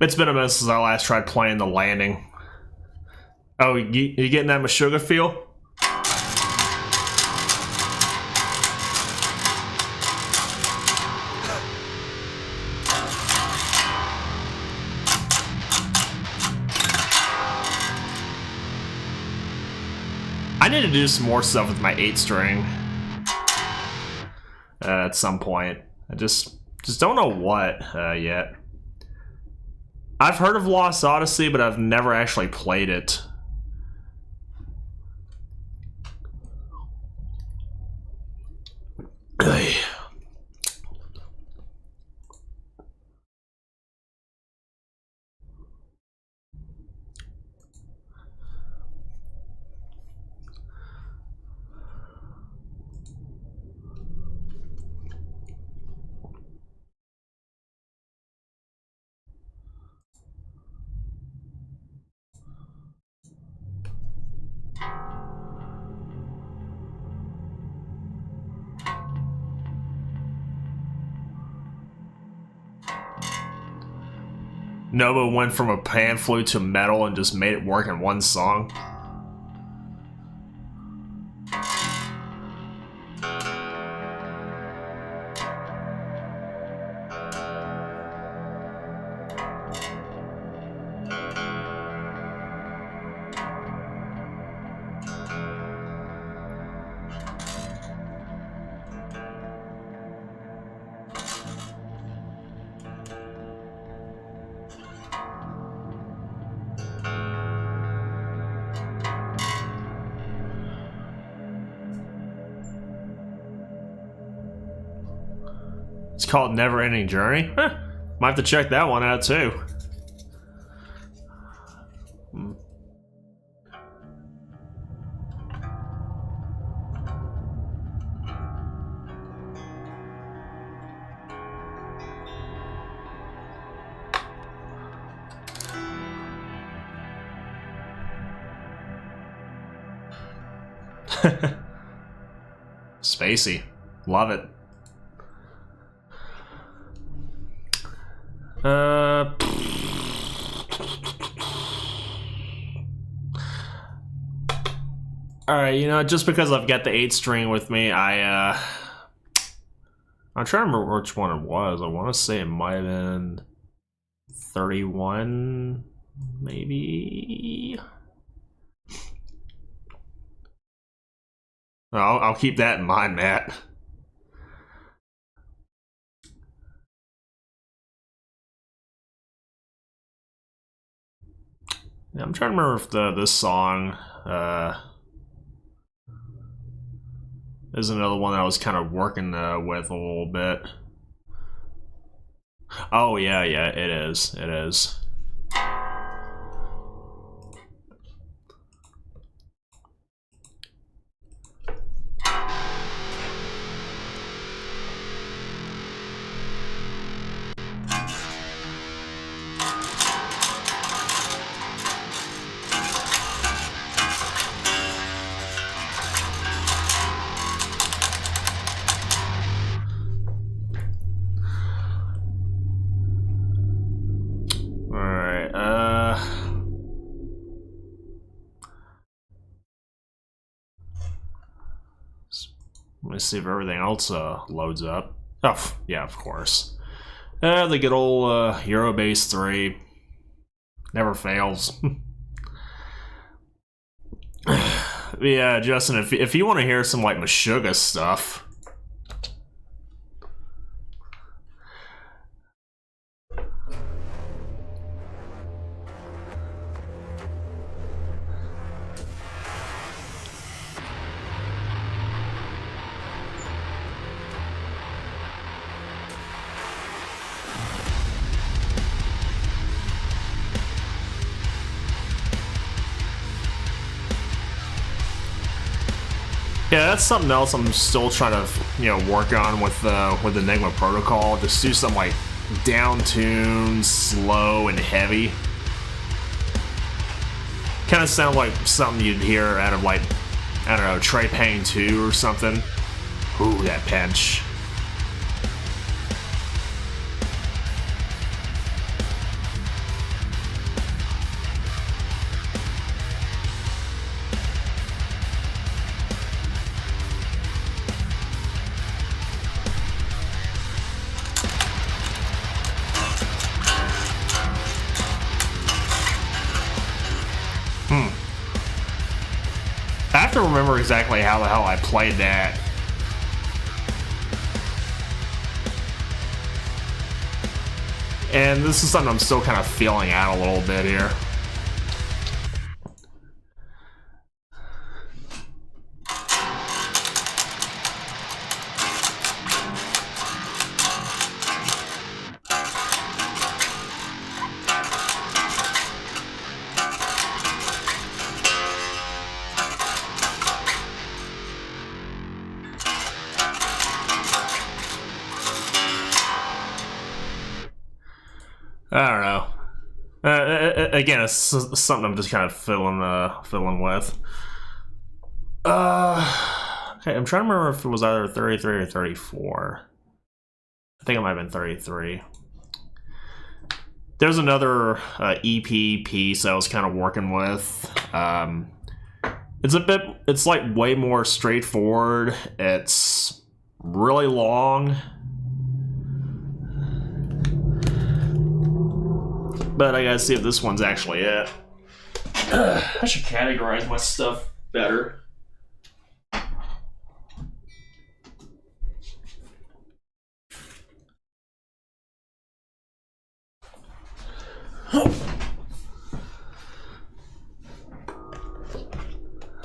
It's been a minute since I last tried playing the landing. Oh, you getting that Meshuggah feel? I need to do some more stuff with my 8-string at some point. I just don't know what yet. I've heard of Lost Odyssey, but I've never actually played it. Nova went from a pan flute to metal and just made it work in one song. It's called Never Ending Journey. Huh. Might have to check that one out too. Spacey. Love it. Alright, you know, just because I've got the 8-string with me, I'm trying to remember which one it was. I want to say it might have been 31, maybe. I'll keep that in mind, Matt. Yeah, I'm trying to remember if this song is another one that I was kind of working with a little bit. Oh yeah, it is. It is. Let me see if everything else loads up. Oh, yeah, of course. The good old Eurobase 3. Never fails. Yeah, Justin, if you want to hear some, like, Meshuggah stuff... Yeah, that's something else I'm still trying to, work on with Enigma Protocol. Just do some like down-tuned, slow, and heavy. Kind of sound like something you'd hear out of, like, I don't know, Trey Payne 2 or something. Ooh, that pinch. to remember exactly how the hell I played that. And this is something I'm still kind of feeling out a little bit here. I don't know. Again, it's something I'm just kind of fiddling with. Okay, I'm trying to remember if it was either 33 or 34. I think it might have been 33. There's another EP piece I was kind of working with. It's like way more straightforward. It's really long. But I gotta see if this one's actually it. I should categorize my stuff better.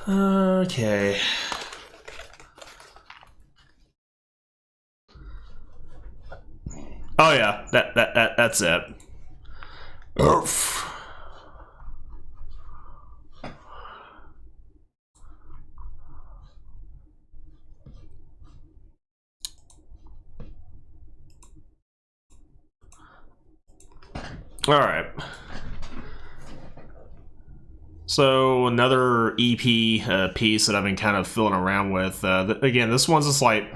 Okay. Oh yeah, that's it. Oof. All right. So another EP piece that I've been kind of fiddling around with. Again, this one's just like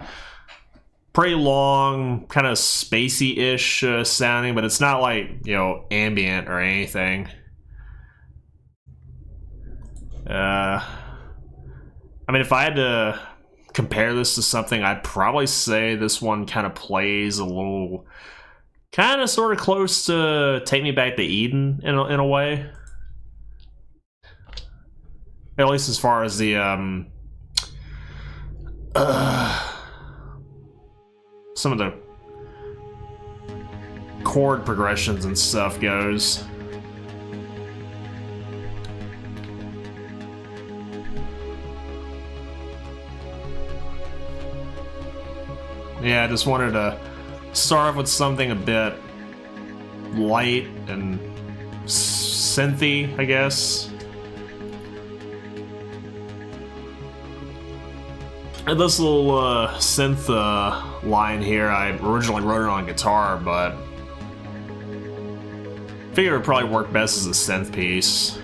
pretty long, kind of spacey-ish sounding, but it's not like, you know, ambient or anything. I mean, if I had to compare this to something, I'd probably say this one kind of plays a little, kind of sort of close to Take Me Back to Eden in a way. At least as far as the some of the chord progressions and stuff goes. Yeah, I just wanted to start off with something a bit light and synthy, I guess. And this little synth line here, I originally wrote it on guitar, but I figured it would probably work best as a synth piece.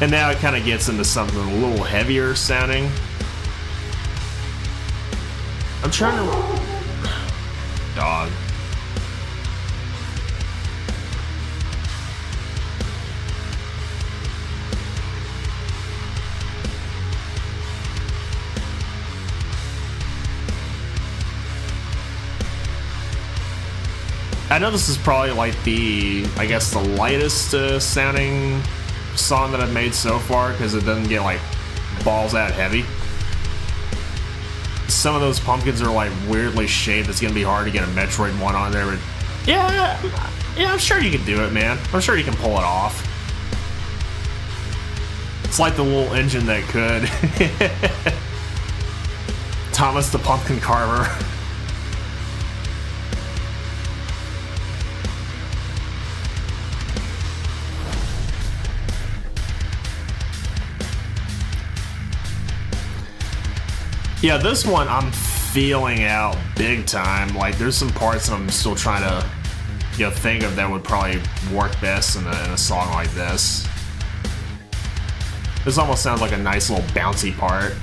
And now it kind of gets into something a little heavier sounding. I'm trying to... Dog. I know this is probably like the, I guess, the lightest sounding song that I've made so far, because it doesn't get like balls out heavy. Some of those pumpkins are like weirdly shaped. It's gonna be hard to get a Metroid one on there, but yeah, I'm sure you can do it, man. I'm sure you can pull it off. It's like the little engine that could. Thomas the Pumpkin Carver. Yeah, this one I'm feeling out big time. Like, there's some parts that I'm still trying to think of that would probably work best in a song like this. This almost sounds like a nice little bouncy part.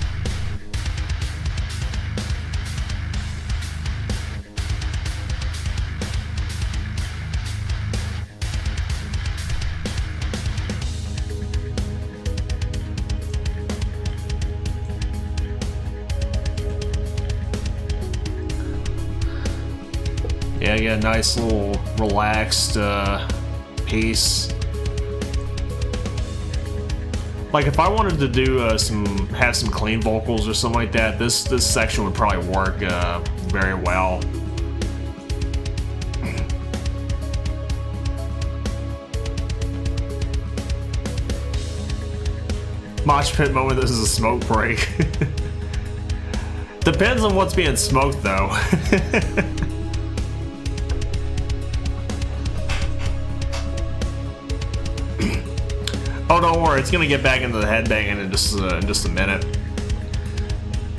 Yeah, get a nice little relaxed piece. Like if I wanted to do have some clean vocals or something like that, this section would probably work very well. Mosh pit moment. This is a smoke break. Depends on what's being smoked though. Oh, don't worry, it's gonna get back into the headbanging in just a minute.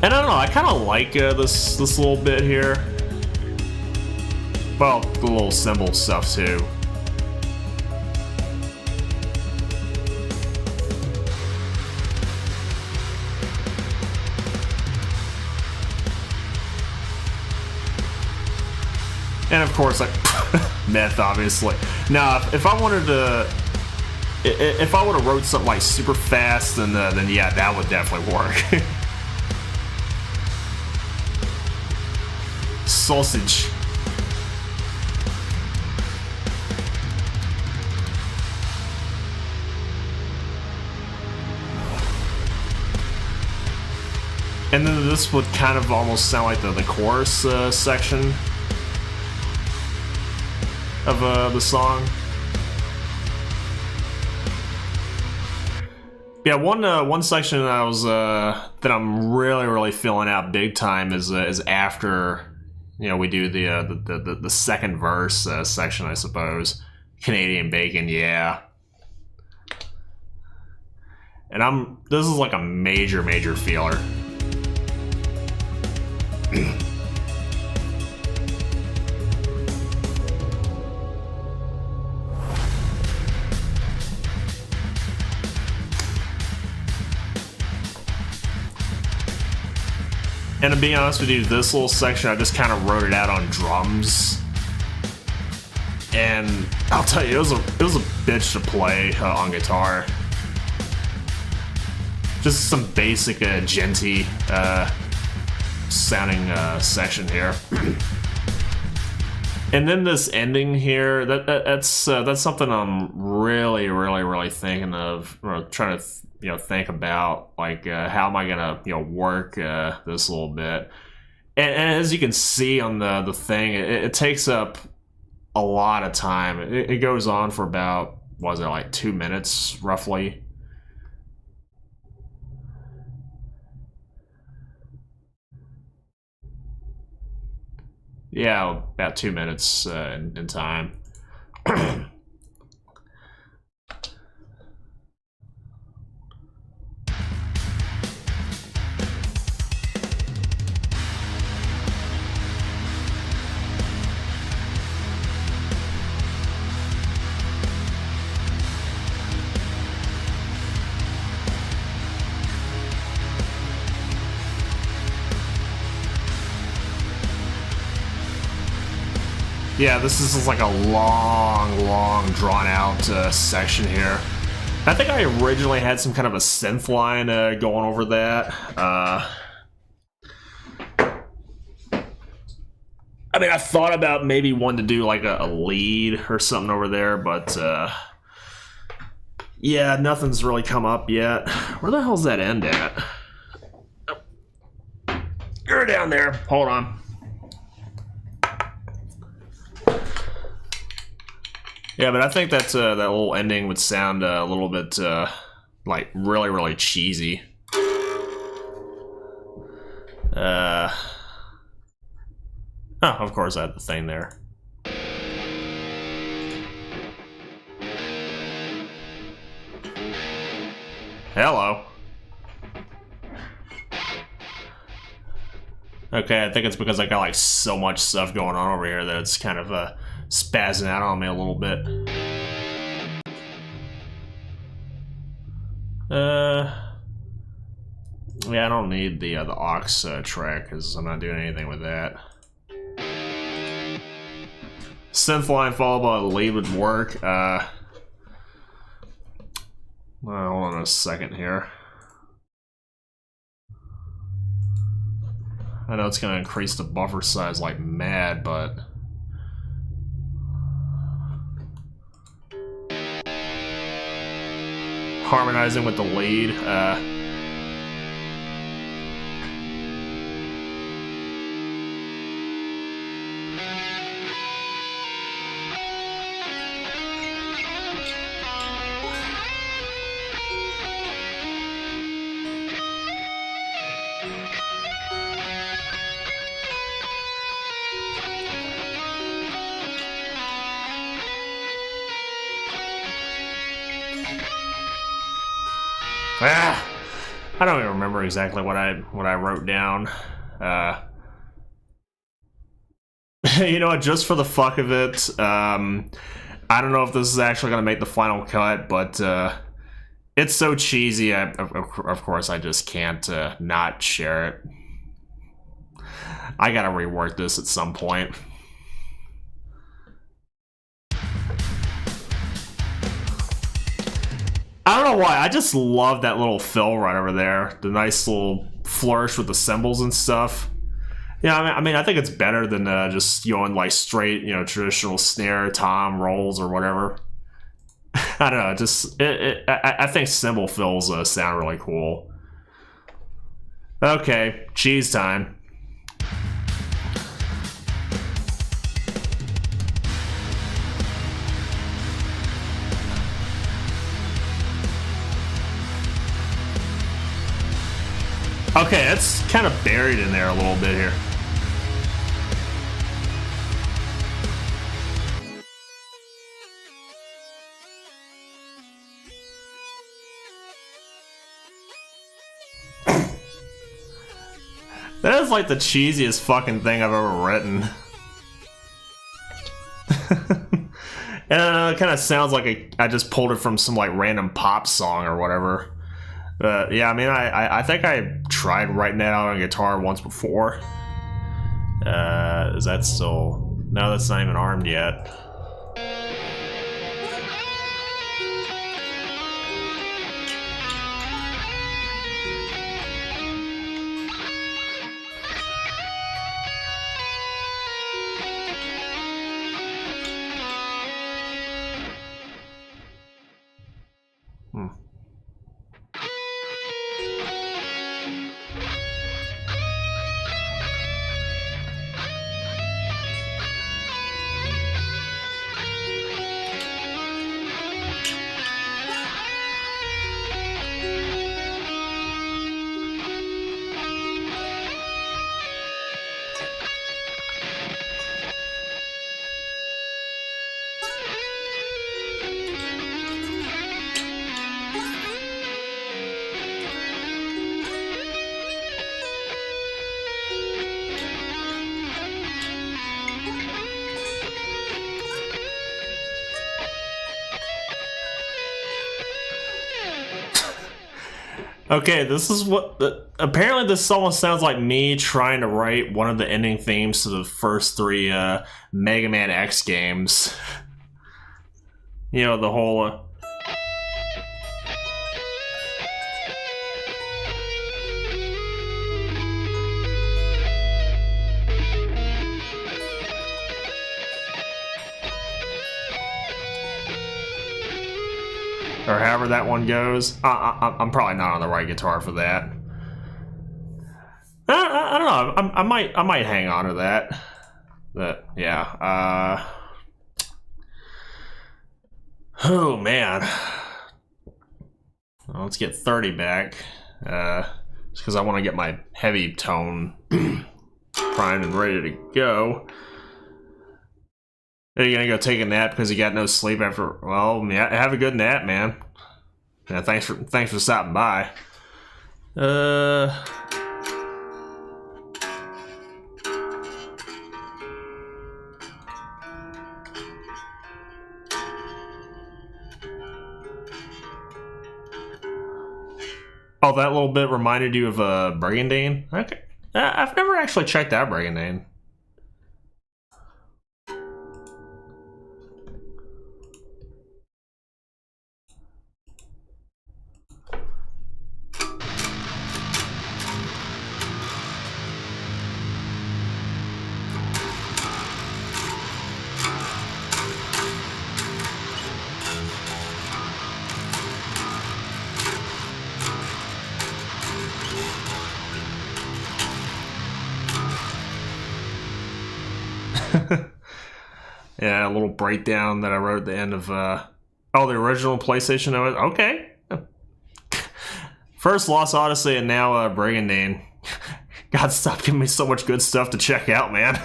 And I don't know, I kind of like this little bit here. Well, the little cymbal stuff too. And of course, like meth, obviously. Now, if I wanted to. If I would have wrote something like super fast, then yeah, that would definitely work. Sausage. And then this would kind of almost sound like the chorus section of the song. Yeah, one section that I was that I'm really feeling out big time is after, you know, we do the second verse section, I suppose. Canadian bacon, yeah. And this is like a major feeler. And to be honest with you, this little section, I just kind of wrote it out on drums. And I'll tell you, it was a bitch to play on guitar. Just some basic genty sounding section here. And then this ending here, that's something I'm really thinking of, or trying to think about, like how am I gonna work this little bit. And as you can see on the thing, it takes up a lot of time. It goes on for about, was it like 2 minutes roughly? Yeah, about 2 minutes in time. Yeah, this is just like a long, drawn-out section here. I think I originally had some kind of a synth line going over that. I mean, I thought about maybe wanting to do like a lead or something over there, but yeah, nothing's really come up yet. Where the hell's that end at? Oh. You're down there. Hold on. Yeah, but I think that's that little ending would sound a little bit like really cheesy. Oh, of course I had the thing there. Hello. Okay, I think it's because I got like so much stuff going on over here that it's kind of spazzing out on me a little bit. Yeah, I don't need the aux track because I'm not doing anything with that. Synth line followed by the lead would work. Well, hold on a second here. I know it's going to increase the buffer size like mad, but harmonizing with the lead. I don't even remember exactly what I wrote down. You know what? Just for the fuck of it, I don't know if this is actually going to make the final cut, but it's so cheesy. Of course, I just can't not share it. I gotta rework this at some point. I don't know why, I just love that little fill right over there. The nice little flourish with the cymbals and stuff. Yeah, I mean, I think it's better than just going like straight, you know, traditional snare, tom, rolls, or whatever. I don't know, just I think cymbal fills sound really cool. Okay, cheese time. Okay, it's kind of buried in there a little bit here. That is like the cheesiest fucking thing I've ever written. And it kind of sounds like I just pulled it from some like random pop song or whatever. But yeah, I mean, I think I tried writing that out on guitar once before. Is that still... No, that's not even armed yet. Okay, this is what... apparently this almost sounds like me trying to write one of the ending themes to the first three Mega Man X games. You know, the whole... or however that one goes. I'm probably not on the right guitar for that. I don't know. I might hang on to that. But yeah. Oh man. Well, let's get 30 back. Just because I want to get my heavy tone primed and ready to go. Are you gonna go take a nap because you got no sleep after? Well, yeah, have a good nap, man. Yeah, thanks for stopping by. Oh, that little bit reminded you of Brigandine? Okay. I've never actually checked out Brigandine. Yeah, a little breakdown that I wrote at the end of the original PlayStation OS. Okay. First Lost Odyssey and now Brigandine. God, stop giving me so much good stuff to check out, man.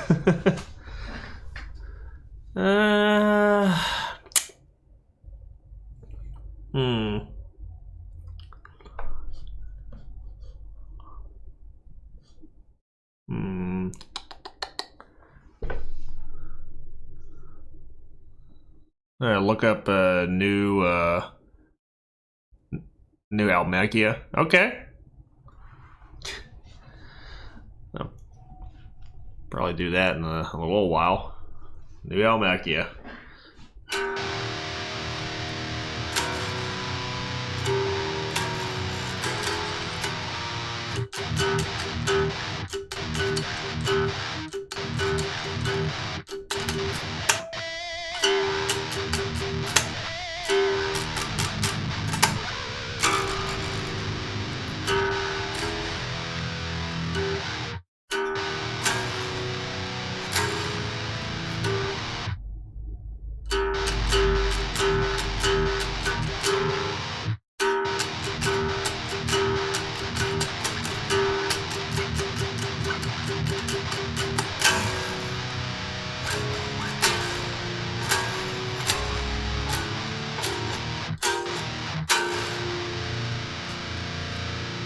Look up new Almekia. Okay. I'll probably do that in a little while. New Almekia.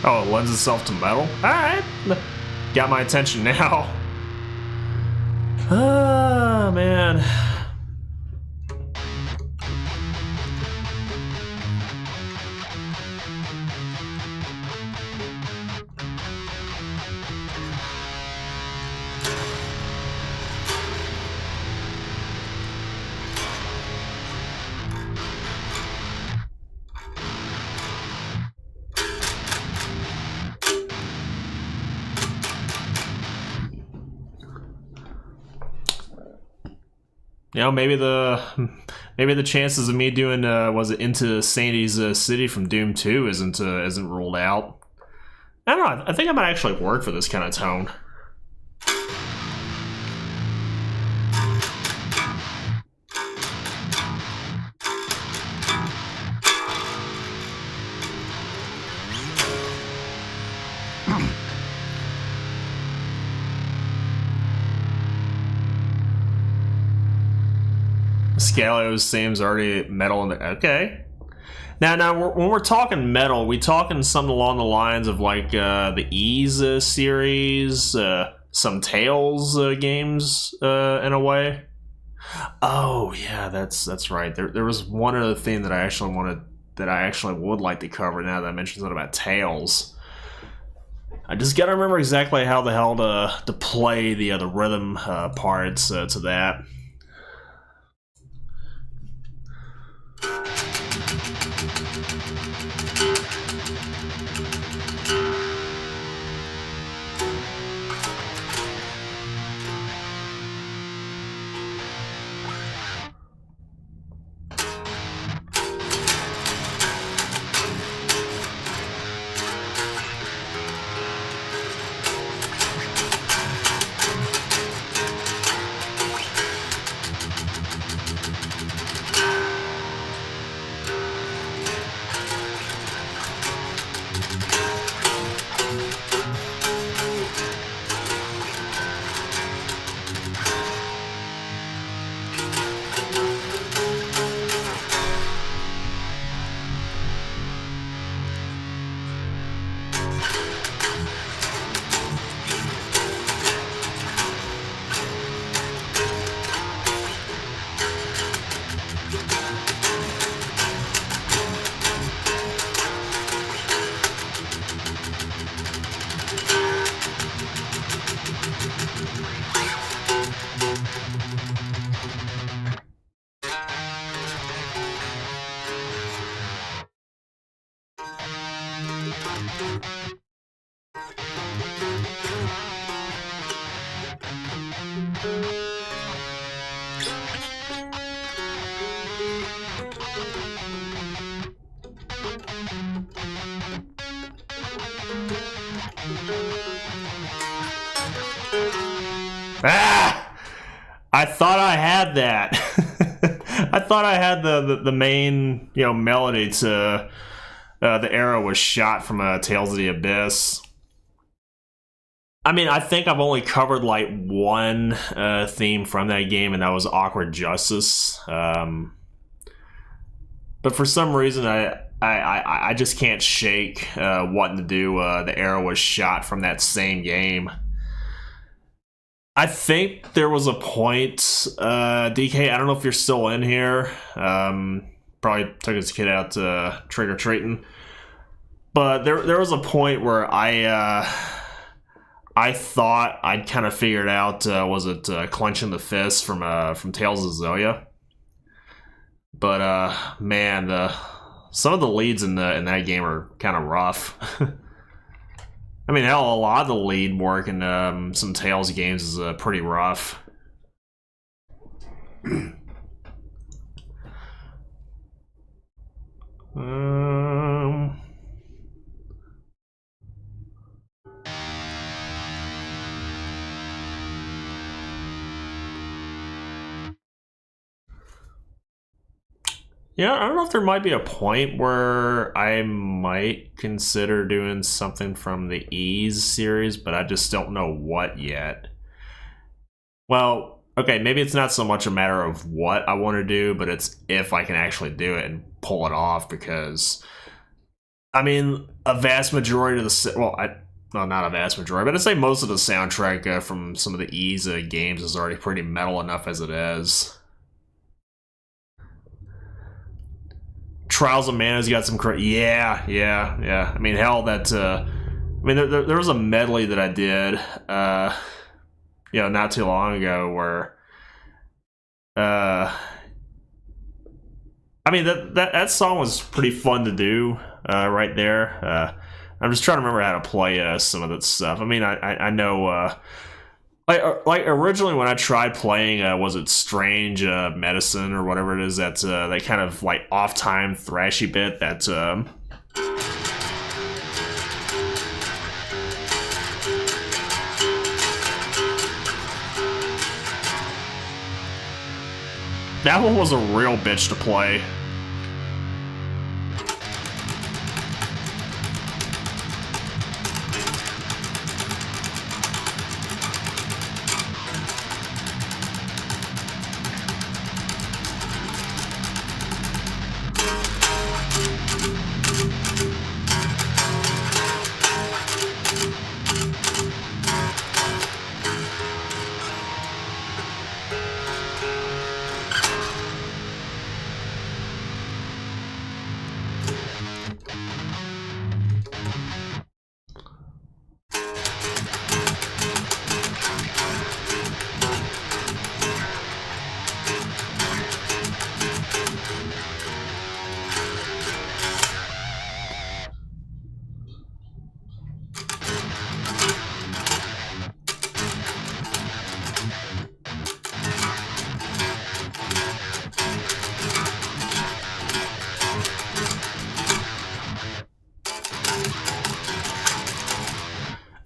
Oh, it lends itself to metal? Alright. Got my attention now. Ah, man. You know, maybe the chances of me doing was it Into Sandy's City from Doom 2 isn't ruled out. I don't know. I think I might actually work for this kind of tone. Scalio seems already metal in the okay. Now, when we're talking metal, we talking something along the lines of like the Ease series, some Tales games in a way. Oh yeah, that's right. There was one other thing that I actually would like to cover now that I mentioned something about Tales. I just gotta remember exactly how the hell to play the rhythm parts to that. Ah! I thought I had that. I thought I had the main melody to the arrow was shot from Tales of the Abyss. I mean, I think I've only covered like one theme from that game, and that was Awkward Justice. But for some reason, I just can't shake wanting to do the arrow was shot from that same game. I think there was a point, DK, I don't know if you're still in here. Probably took his kid out to trick-or-treating. But there was a point where I thought I'd kind of figured out, was it Clenching the Fist from Tales of Zoya? But, man, some of the leads in that game are kind of rough. I mean, hell, a lot of the lead work in some Tales games is pretty rough. Yeah, I don't know if there might be a point where I might consider doing something from the Ease series, but I just don't know what yet. Well, okay, maybe it's not so much a matter of what I want to do, but it's if I can actually do it and pull it off, because, I mean, a vast majority of the... Well, not a vast majority, but I'd say most of the soundtrack from some of the Ease games is already pretty metal enough as it is. Trials of Mana's got some yeah. I mean, hell, that I mean, there was a medley that I did, not too long ago where, I mean, that song was pretty fun to do, right there. I'm just trying to remember how to play some of that stuff. I mean, I know. Like originally when I tried playing, was it Strange Medicine or whatever it is, that kind of like off-time thrashy bit that that one was a real bitch to play.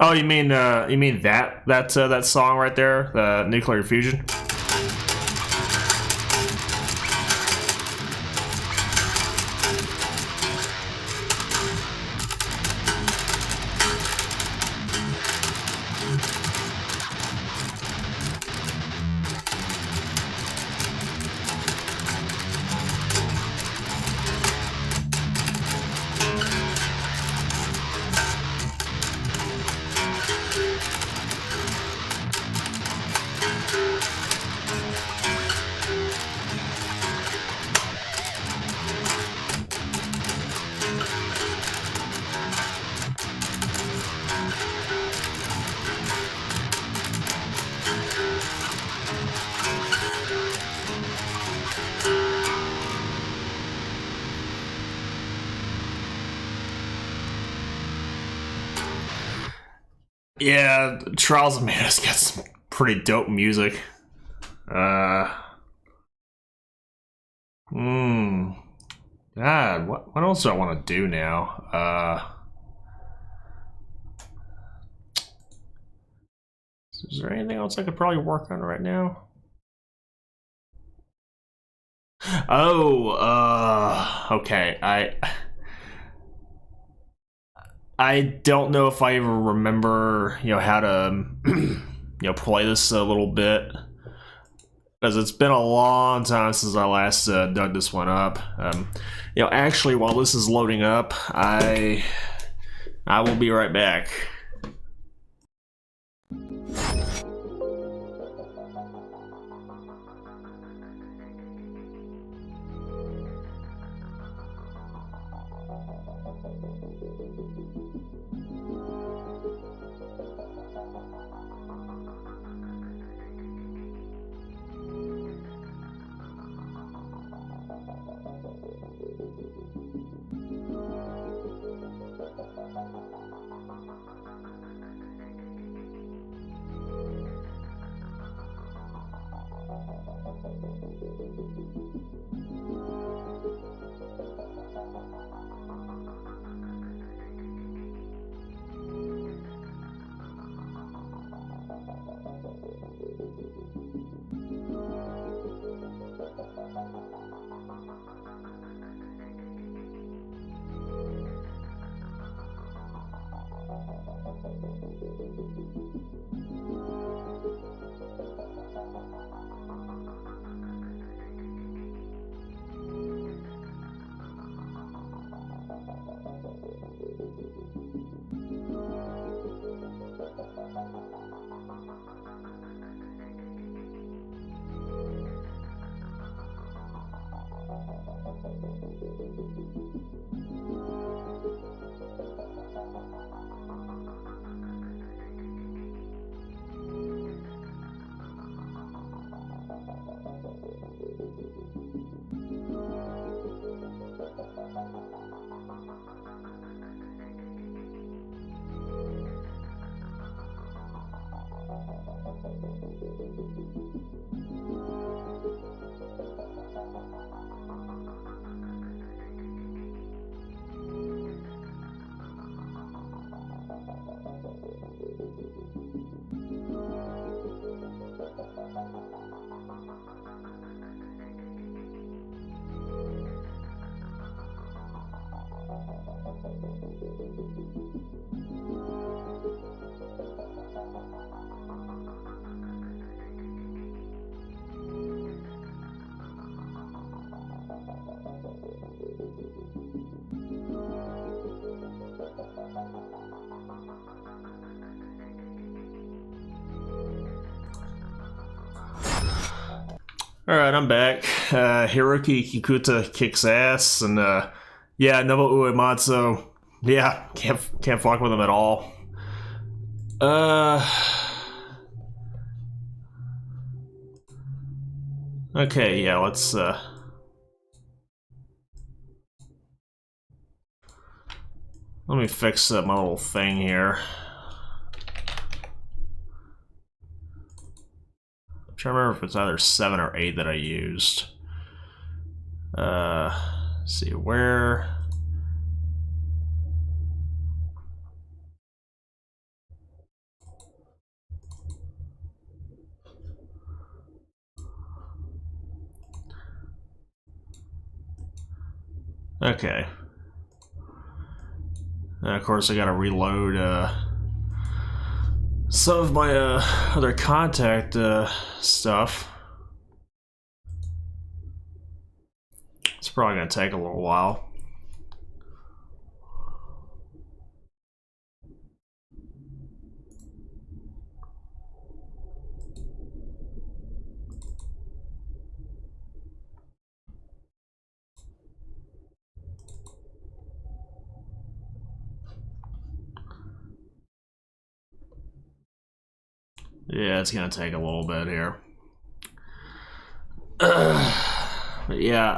Oh, you mean that song right there, the Nuclear Fusion? Yeah, Trials of Manus got some pretty dope music. Hmm. God, what else do I want to do now? Is there anything else I could probably work on right now? Oh, okay. I don't know if I even remember, how to, play this a little bit, because it's been a long time since I last dug this one up. Actually, while this is loading up, I will be right back. All right, I'm back. Hiroki Kikuta kicks ass, and yeah, Nobuo Uematsu. Yeah, can't fuck with him at all. Okay, yeah, let's let me fix my little thing here. I'm trying to remember if it's either 7 or 8 that I used. Let's see where. Okay. And of course, I gotta reload some of my other contact stuff. It's probably gonna take a little while. Yeah, it's gonna take a little bit here. But yeah,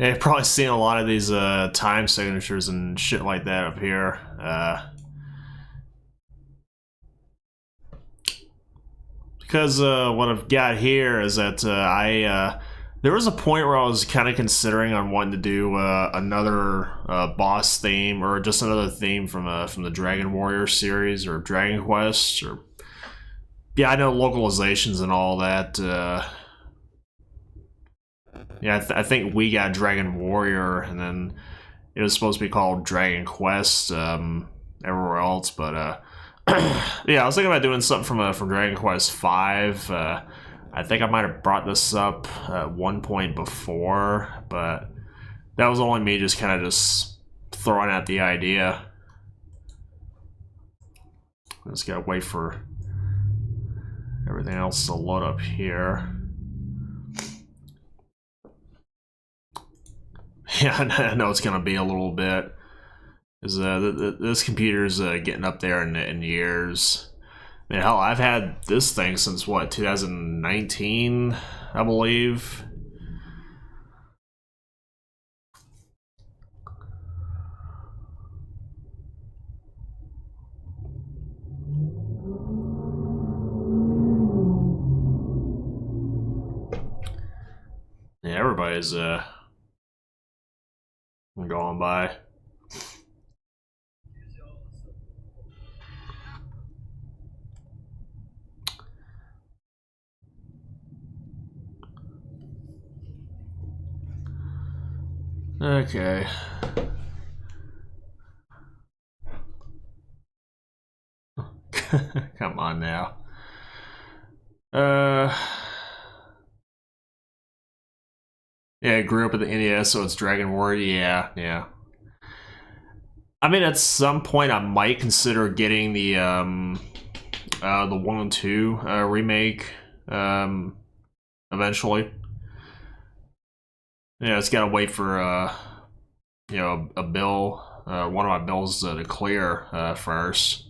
Yeah, you've probably seen a lot of these time signatures and shit like that up here. Because what I've got here is that there was a point where I was kind of considering on wanting to do another boss theme or just another theme from the Dragon Warrior series or Dragon Quest, or yeah, I know localizations and all that. Yeah, I think we got Dragon Warrior, and then it was supposed to be called Dragon Quest everywhere else. But yeah, I was thinking about doing something from Dragon Quest V. I think I might have brought this up at one point before, but that was only me just kind of just throwing out the idea. Just gotta wait for everything else to load up here. Yeah, I know it's gonna be a little bit, because this computer's getting up there in years. I mean, hell, I've had this thing since what, 2019, I believe. Yeah, everybody's going by. Okay. Come on now. Yeah, I grew up with the NES, so it's Dragon Warrior. Yeah. I mean, at some point, I might consider getting the 1 and 2 remake eventually. Yeah, it's gotta wait for you know, a bill, one of my bills to clear first.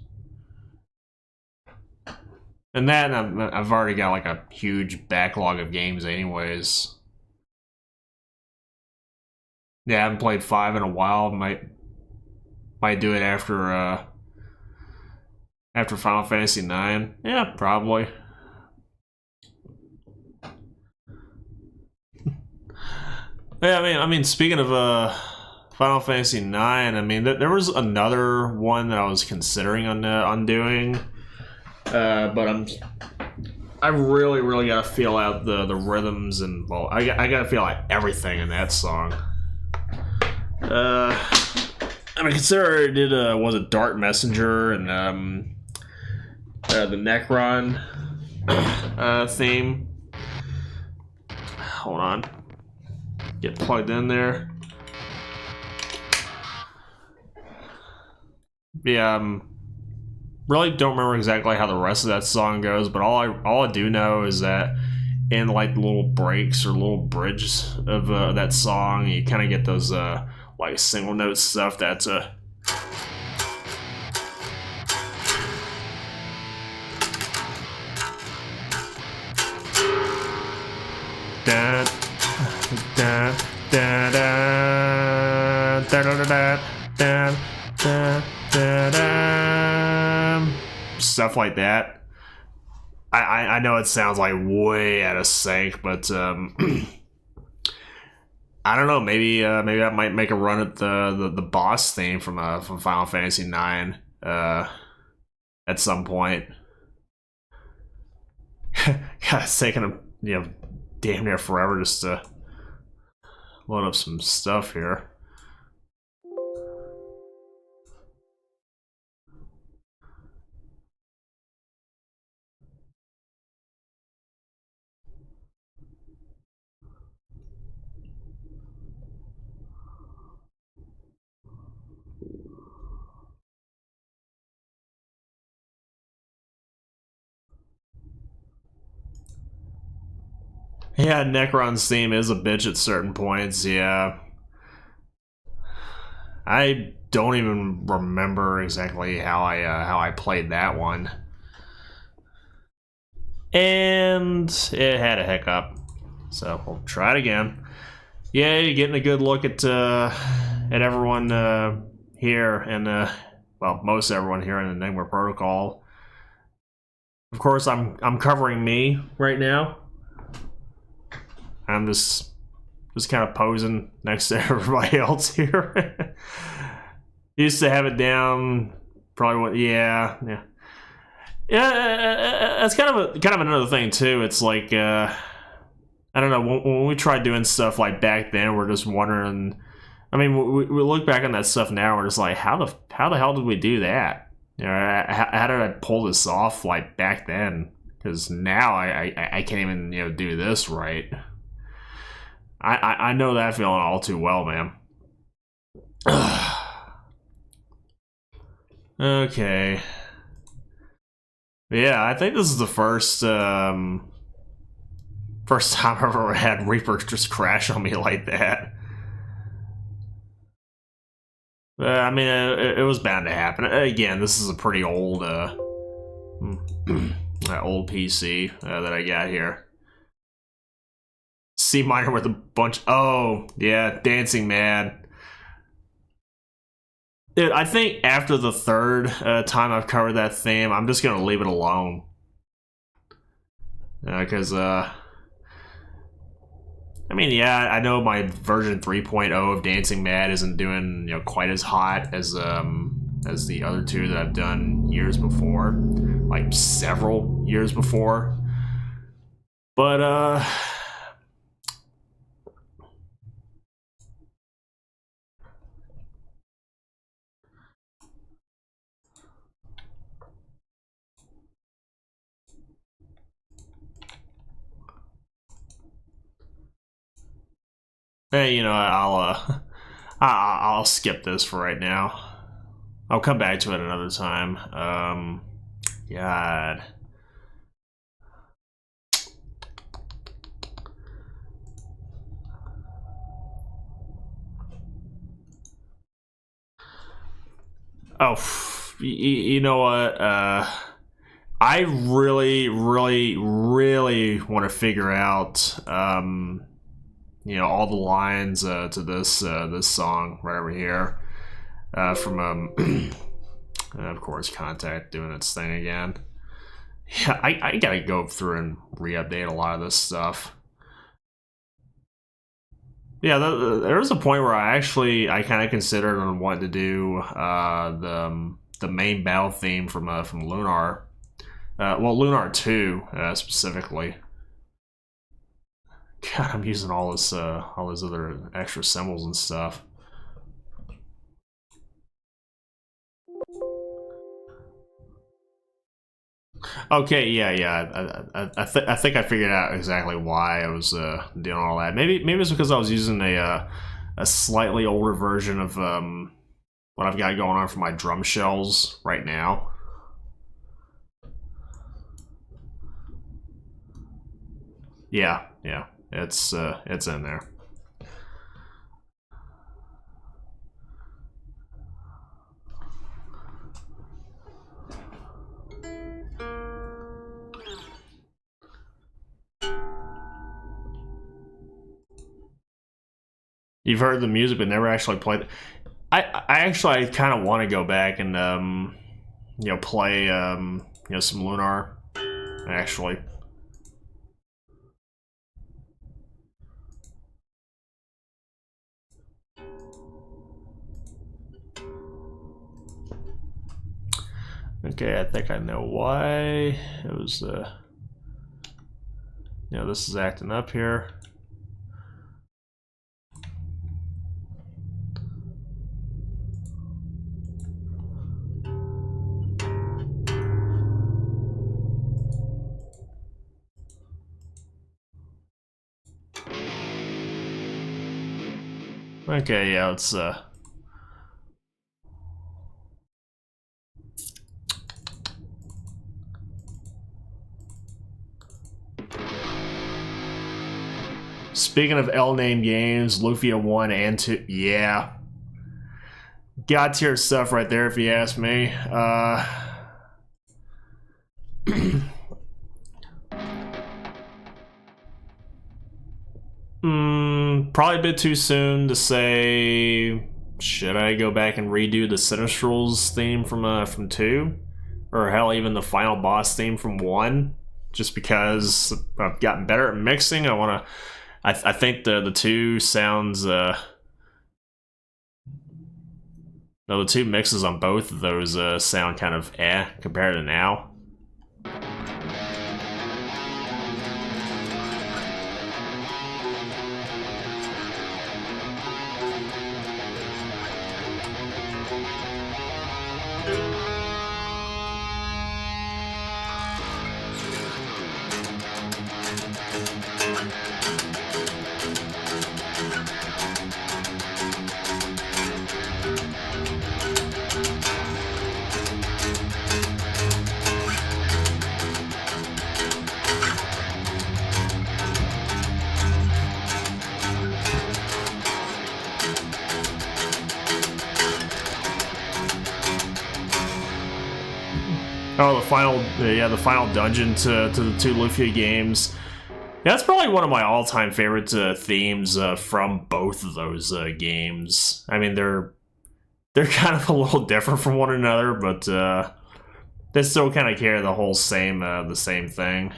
And then I've already got like a huge backlog of games anyways. Yeah, I haven't played 5 in a while. Might do it after Final Fantasy 9. Yeah, probably. Yeah, I mean, speaking of Final Fantasy 9, I mean, there was another one that I was considering on doing, but I really gotta feel out the rhythms, and well, I gotta feel out everything in that song. I mean, consider it did was it Dart Messenger and the Necron theme. Hold on, get plugged in there. Yeah, really don't remember exactly how the rest of that song goes, but all I do know is that in like the little breaks or little bridges of that song, you kind of get those like single note stuff that's da da da da da da da da da, stuff like that. I know it sounds like way out of sync, but I don't know. Maybe I might make a run at the boss theme from Final Fantasy IX at some point. God, it's taking them, you know, damn near forever just to load up some stuff here. Yeah, Necron's theme is a bitch at certain points, yeah. I don't even remember exactly how I played that one. And it had a hiccup. So we'll try it again. yeah, you're getting a good look at everyone here, and well, most everyone here in the Enigma Protocol. Of course, I'm covering me right now. I'm just kind of posing next to everybody else here. Used to have it down. Probably what? Yeah. That's kind of another thing too. It's like I don't know, when we tried doing stuff like back then, we're just wondering. I mean, we look back on that stuff now, we're just like, how the hell did we do that? You know, how did I pull this off like back then? Because now I can't even do this right. I know that feeling all too well, man. Okay. Yeah, I think this is the first time I've ever had Reaper just crash on me like that. I mean, it was bound to happen. Again, this is a pretty old, old PC that I got here. C minor with a bunch. Oh, yeah, Dancing Mad. Dude, I think after the third time I've covered that theme, I'm just gonna leave it alone. Because, I mean, yeah, I know my version 3.0 of Dancing Mad isn't doing quite as hot as the other two that I've done years before, like several years before. But hey, I'll skip this for right now. I'll come back to it another time. God. Oh, you know what? I really, really, really want to figure out, all the lines to this song right over here, from of course, Contact doing its thing again. Yeah, I gotta go through and re-update a lot of this stuff. Yeah, there was a point where I kind of considered and wanted to do the main battle theme from Lunar, well, Lunar 2 specifically. God, I'm using all these other extra symbols and stuff. Okay, yeah. I think I figured out exactly why I was doing all that. Maybe it's because I was using a slightly older version of what I've got going on for my drum shells right now. Yeah, it's in there. You've heard the music but never actually played it. I actually kind of want to go back and play some Lunar actually. Okay, I think I know why it was this is acting up here. Okay, yeah, let's speaking of L-name games, Lufia 1 and 2, yeah. God tier stuff right there if you ask me. Probably a bit too soon to say. Should I go back and redo the Sinistrals theme from 2, or hell, even the final boss theme from 1? Just because I've gotten better at mixing, I think the 2 sounds. No, the 2 mixes on both of those sound kind of compared to now. Oh, the final dungeon to the 2 Lufia games. Yeah, that's probably one of my all-time favorite themes from both of those games. I mean, they're kind of a little different from one another, but they still kind of carry the same thing.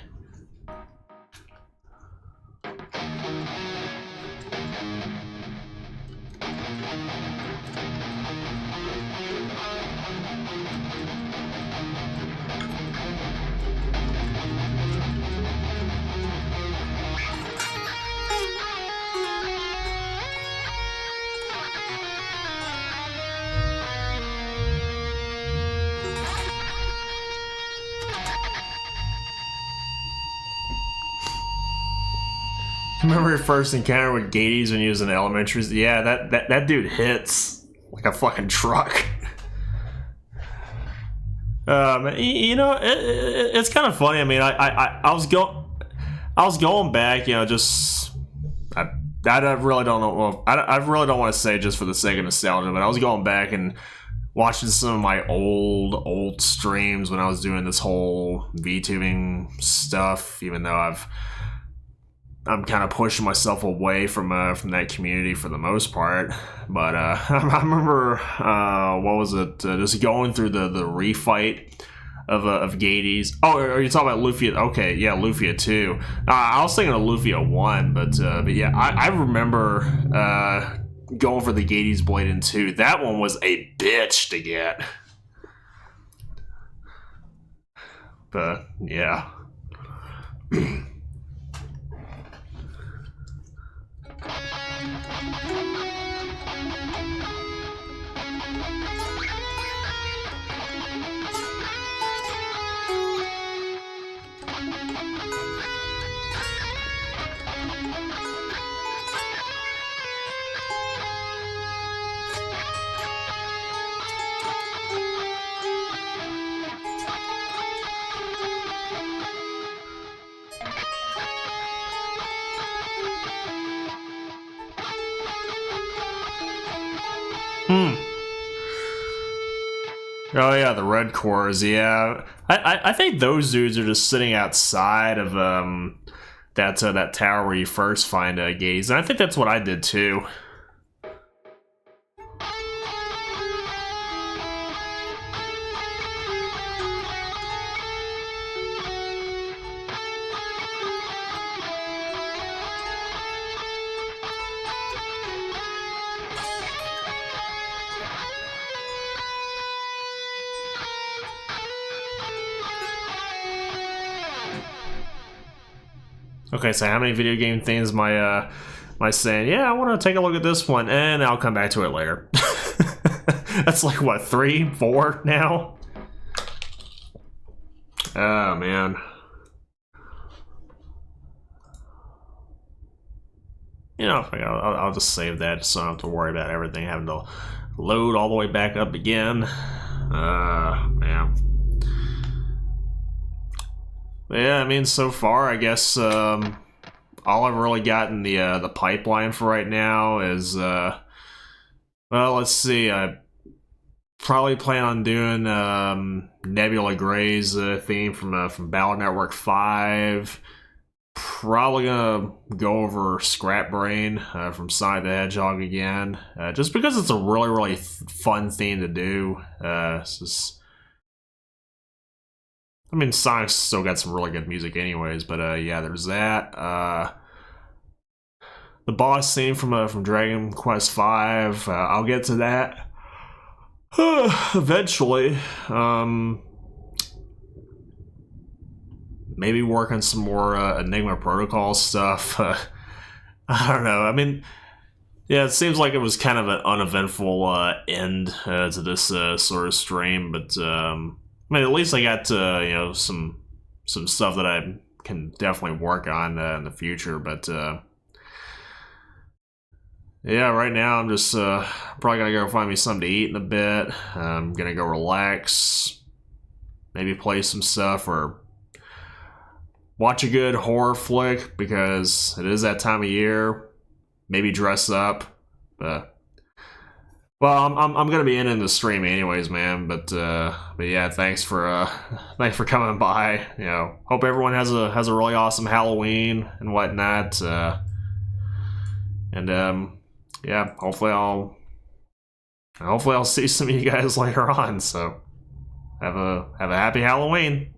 Remember your first encounter with Gades when you was in elementary? Yeah, that dude hits like a fucking truck. You know, it's kind of funny. I mean, I was going back, you know, just I really don't know. Well, I really don't want to say just for the sake of nostalgia, but I was going back and watching some of my old streams when I was doing this whole VTubing stuff, even though I'm kind of pushing myself away from that community for the most part. But I remember what was it? Just going through the refight of Gades. Oh, are you talking about Lufia? Okay, yeah, Lufia 2. I was thinking of Lufia 1, but yeah, I remember going for the Gades Blade in 2. That one was a bitch to get. But yeah. Oh yeah, the red cores. Yeah, I think those dudes are just sitting outside of that tower where you first find Gades, and I think that's what I did too. Okay, so how many video game things am I saying? Yeah, I want to take a look at this one, and I'll come back to it later. That's like, what, 3, 4 now? Oh, man. You know, I'll just save that so I don't have to worry about everything having to load all the way back up again. Man. Yeah, I mean, so far, I guess all I've really got in the pipeline for right now is, well, let's see. I probably plan on doing Nebula Gray's theme from Battle Network 5. Probably gonna go over Scrap Brain from Sonic the Hedgehog again, just because it's a really fun thing to do. It's just, I mean, Sonic's still got some really good music, anyways. But yeah, there's that. The boss theme from Dragon Quest V. I'll get to that eventually. Maybe work on some more Enigma Protocol stuff. I don't know. I mean, yeah, it seems like it was kind of an uneventful end to this sort of stream, but I mean, at least I got some stuff that I can definitely work on in the future. But yeah, right now I'm just probably gonna go find me something to eat in a bit. I'm gonna go relax, maybe play some stuff or watch a good horror flick because it is that time of year. Maybe dress up. Well, I'm gonna be in the stream anyways, man. But yeah, thanks for coming by. You know, hope everyone has a really awesome Halloween and whatnot. Yeah, hopefully I'll see some of you guys later on. So have a happy Halloween.